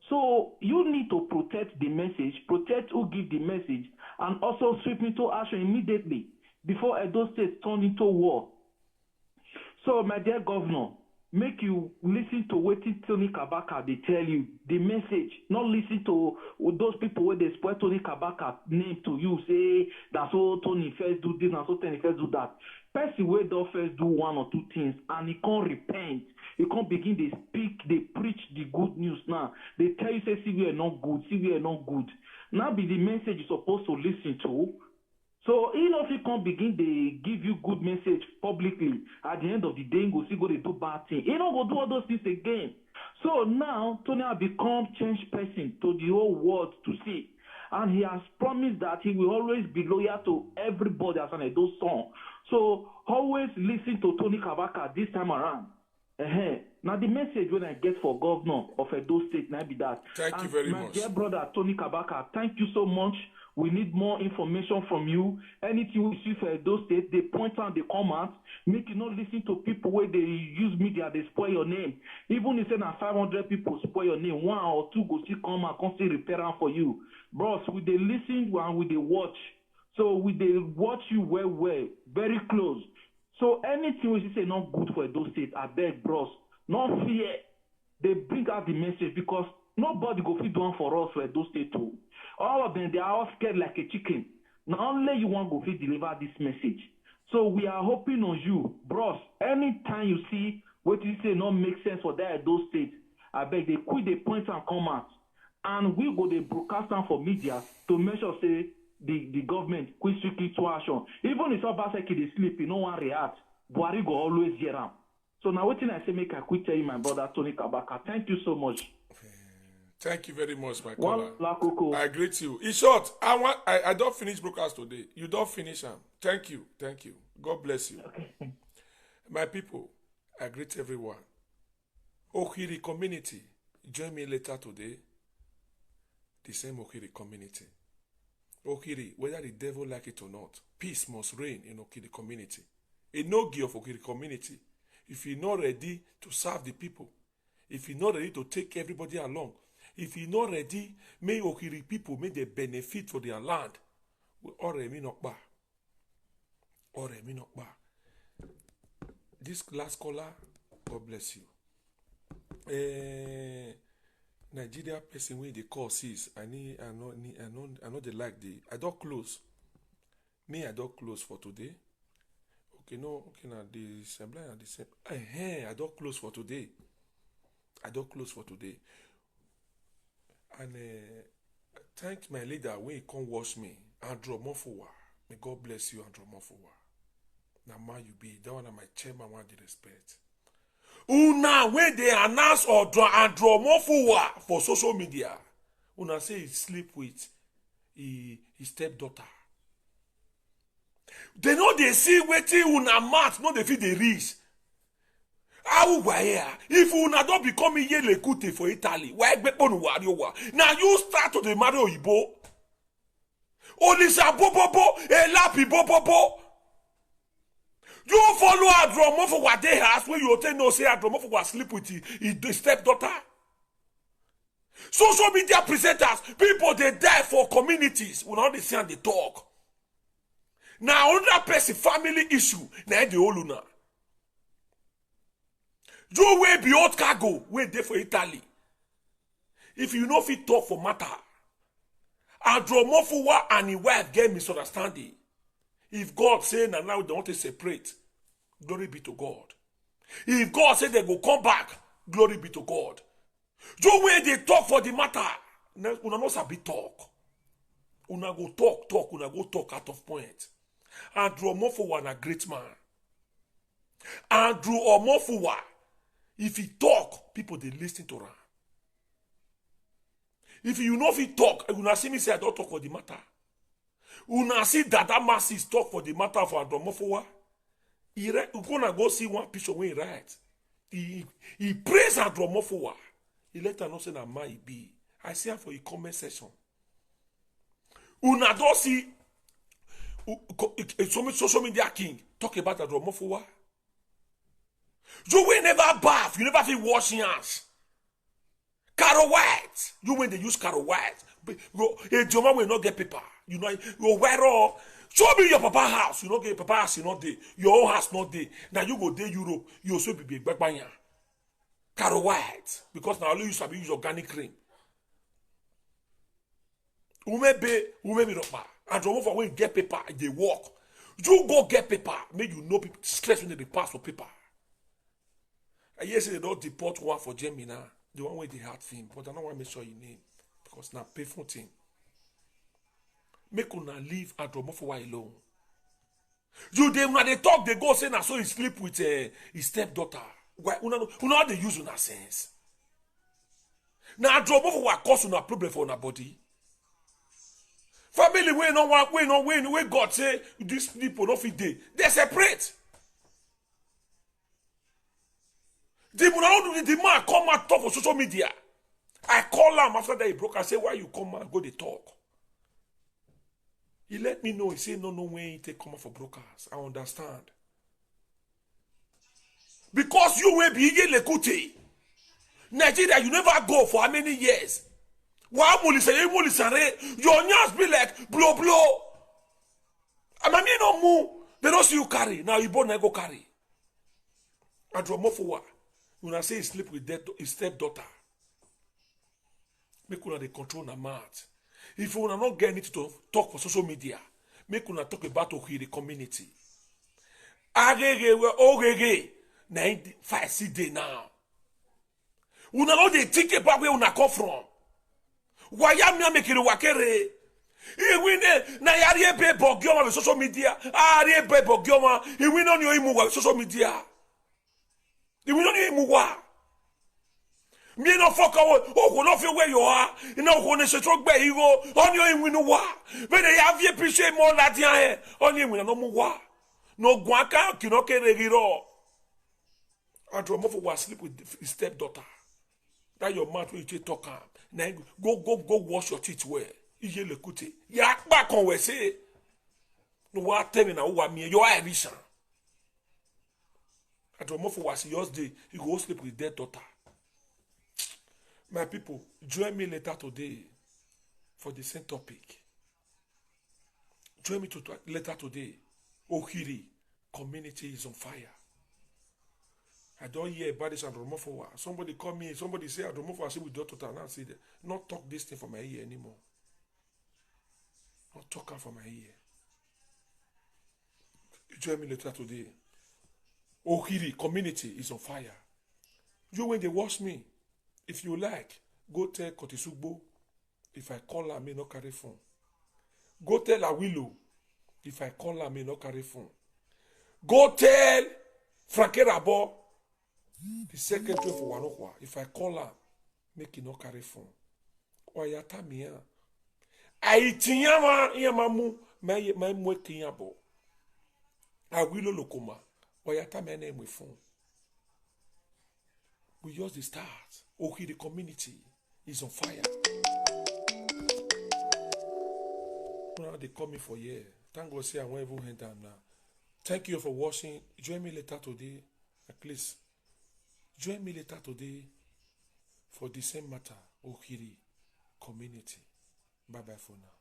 So you need to protect the message, protect who give the message, and also sweep into action immediately before Edo State turn into war. So my dear governor, make you listen to what Tony Kabaka they tell you, the message, not listen to those people where they spoil Tony Kabaka name to you, say that's all Tony first do this, and so Tony first do that. Person where they first do one or two things and he can't repent, he can't begin they speak, they preach the good news now. They tell you say see we are not good, Now be the message you're supposed to listen to. So even if you can't begin, they give you good message publicly. At the end of the day, go see go they do bad thing. You don't go do all those things again. So now Tony has become changed person to the whole world to see, and he has promised that he will always be loyal to everybody as an Edo song. So always listen to Tony Kabaka this time around. Now the message when I get for governor of Edo State, now be that. Thank you very much. My dear brother Tony Kabaka, thank you so much. We need more information from you. Anything we see for Edo State, they point out, they come out. Make you not listen to people where they use media, they spoil your name. Even if say now 500 people spoil your name, 1 or 2 go see come and come see repair for you. Bros, we they listen and we they watch. So we they watch you well, very close. So anything we say not good for Edo State, I beg, bros, not fear. They bring out the message because nobody go fit do one for us for Edo State too. All of them, they are all scared like a chicken. Now only you want go fit deliver this message. So we are hoping on you, bros. Anytime you see what you say not make sense for that Edo State, I beg they quit the points and come out. And we go they broadcast them for media to make sure say the government quit strictly to action. Even if Obaseki they sleep, no one react. Buhari go always hear them. So now what thing I say make I quit tell you, my brother Tony Kabaka. Thank you so much. Thank you very much, my One caller. I greet you. In short, I don't finish broadcast today. You don't finish them. Thank you. God bless you. Okay. My people, I greet everyone. Okiri community, join me later today. The same Okiri community. Okiri, whether the devil like it or not, peace must reign in Okiri community. A no-gi of Okiri community. If you're not ready to serve the people, if you're not ready to take everybody along, if you're not ready, may Okiri people make the benefit for their land. This last caller, God bless you. Nigeria person when the call sees, I know they like I don't close. Me, I don't close for today. Okay, now the sublime and the same. I don't close for today. And thank my leader when he come watch me. Andrew Mofowa. May God bless you, Andrew Mofowa. Now, man, you be that one of my chairman want the respect. Una when they announce or Andrew Mofowa for social media, una say he sleep with his stepdaughter. They know they see waiting una mat, no they feel they reach. If una don't become a lekute for Italy, why now you start to the marry Oyibo. Olisa bobobo, elapi bobobo. You follow Adromo for what they have when you tell no say Adromo for what sleep with his stepdaughter. Social media presenters, people they die for communities. We not see and they talk. Now another person family issue. Now the whole luna. You will be out cargo when they for Italy. If you know if it talk for matter, Andromofowa and his wife get misunderstanding. If God say now they want to separate, glory be to God. If God say they go come back, glory be to God. You when they talk for the matter, una no sabi talk. Una go talk, una go talk out of point. Andrew Omofowa na great man. Andrew Omofowa, if he talk, people they listen to him. If you know if he talk, una see me say I don't talk for the matter. Una see that masses talk for the matter for Andrew Omofowa. You gonna go see one picture when he write. He praise Andrew Omofowa. He let her know say na man he be. I see him for a comment section. Una don't see social media king talk about Andrew Omofowa. You will never bath, you never feel washing hands. Carol White, you when they use Carol White, a Joma will not get paper. You know, you wear all. Show me your papa house. You don't get papa house, you not there. Your own house not there. Now you go there Europe, you also be big back by here. Carol White, because now only you sabi use organic cream. Umebe ropa. And for when get paper, they walk. You go get paper, make you know people stress when they pass for paper. I hear say they don't deport one for Gemini, the one where they had him, but I don't want to make sure you name because now pay for thing. Make una leave Andrew Omofowa alone. You they when they talk, they go say na so he sleep with his stepdaughter. Why una they use una sense? Now Andrew Omofowa cause una problem for una body. Family when God say these people don't fit dey, they separate. The man come and talk on social media. I call him after that he broke. I say, why you come and go to talk? He let me know. He say, no way he take come for brokers. I understand. Because you will be in Lekute. Nigeria, you never go for how many years? Why your nyas be like blow. I mean no move. They don't see you carry. Now you born and go carry. Andrew Omofowa. When I say he sleep with his stepdaughter, make una they control na mouth. If you not get it to talk for social media, make una talk about the community. Agege we ogege na 5 days now. Una know they think about where una come from. Why am I making a wakere? Na yari be bogioma with social media. Ari be bogioma. He win on your imu with social media. Me no fuck away. Oh, go no feel where you are. You know, go ne se truck be you go. On you win no wa. When they have you appreciate more that here. On you win no more wa. No guanka kino ke regiro. Andrew Mofo was sleep with his stepdaughter. That your mouth will talk am. Now go wash your teeth well. Iye le kuti. Ya back on we say. No wa tell me na who me your Irish. Andrew Mofo was yours day. He go sleep with their daughter. My people, join me later today for the same topic. Join me later today. Ohiri community is on fire. I don't hear about this Andrew Mofo. Somebody call me, somebody say Andrew Mofo, I say with daughter, and I say that. Not talk this thing from my ear anymore. Not talk out from my ear. Join me later today. Ohiri community is on fire. You when they watch me, if you like, go tell Kotisugbo. If I call her, I may not carry phone. Go tell Awilo. If I call her, I may not carry phone. Go tell Franke Rabo, the secretary for Wanokwa. If I call her, make it not carry phone. Oyata miya. Aitiyama yamamu my mwekiyabo. Awilo lokoma. Oyata my name with phone. We just the start. Okay, the community is on fire. Now they call me for year. Thank God, say I won't even hand down now. Thank you for watching. Join me later today. At least, join me later today for the same matter. Ohiri community. Bye bye for now.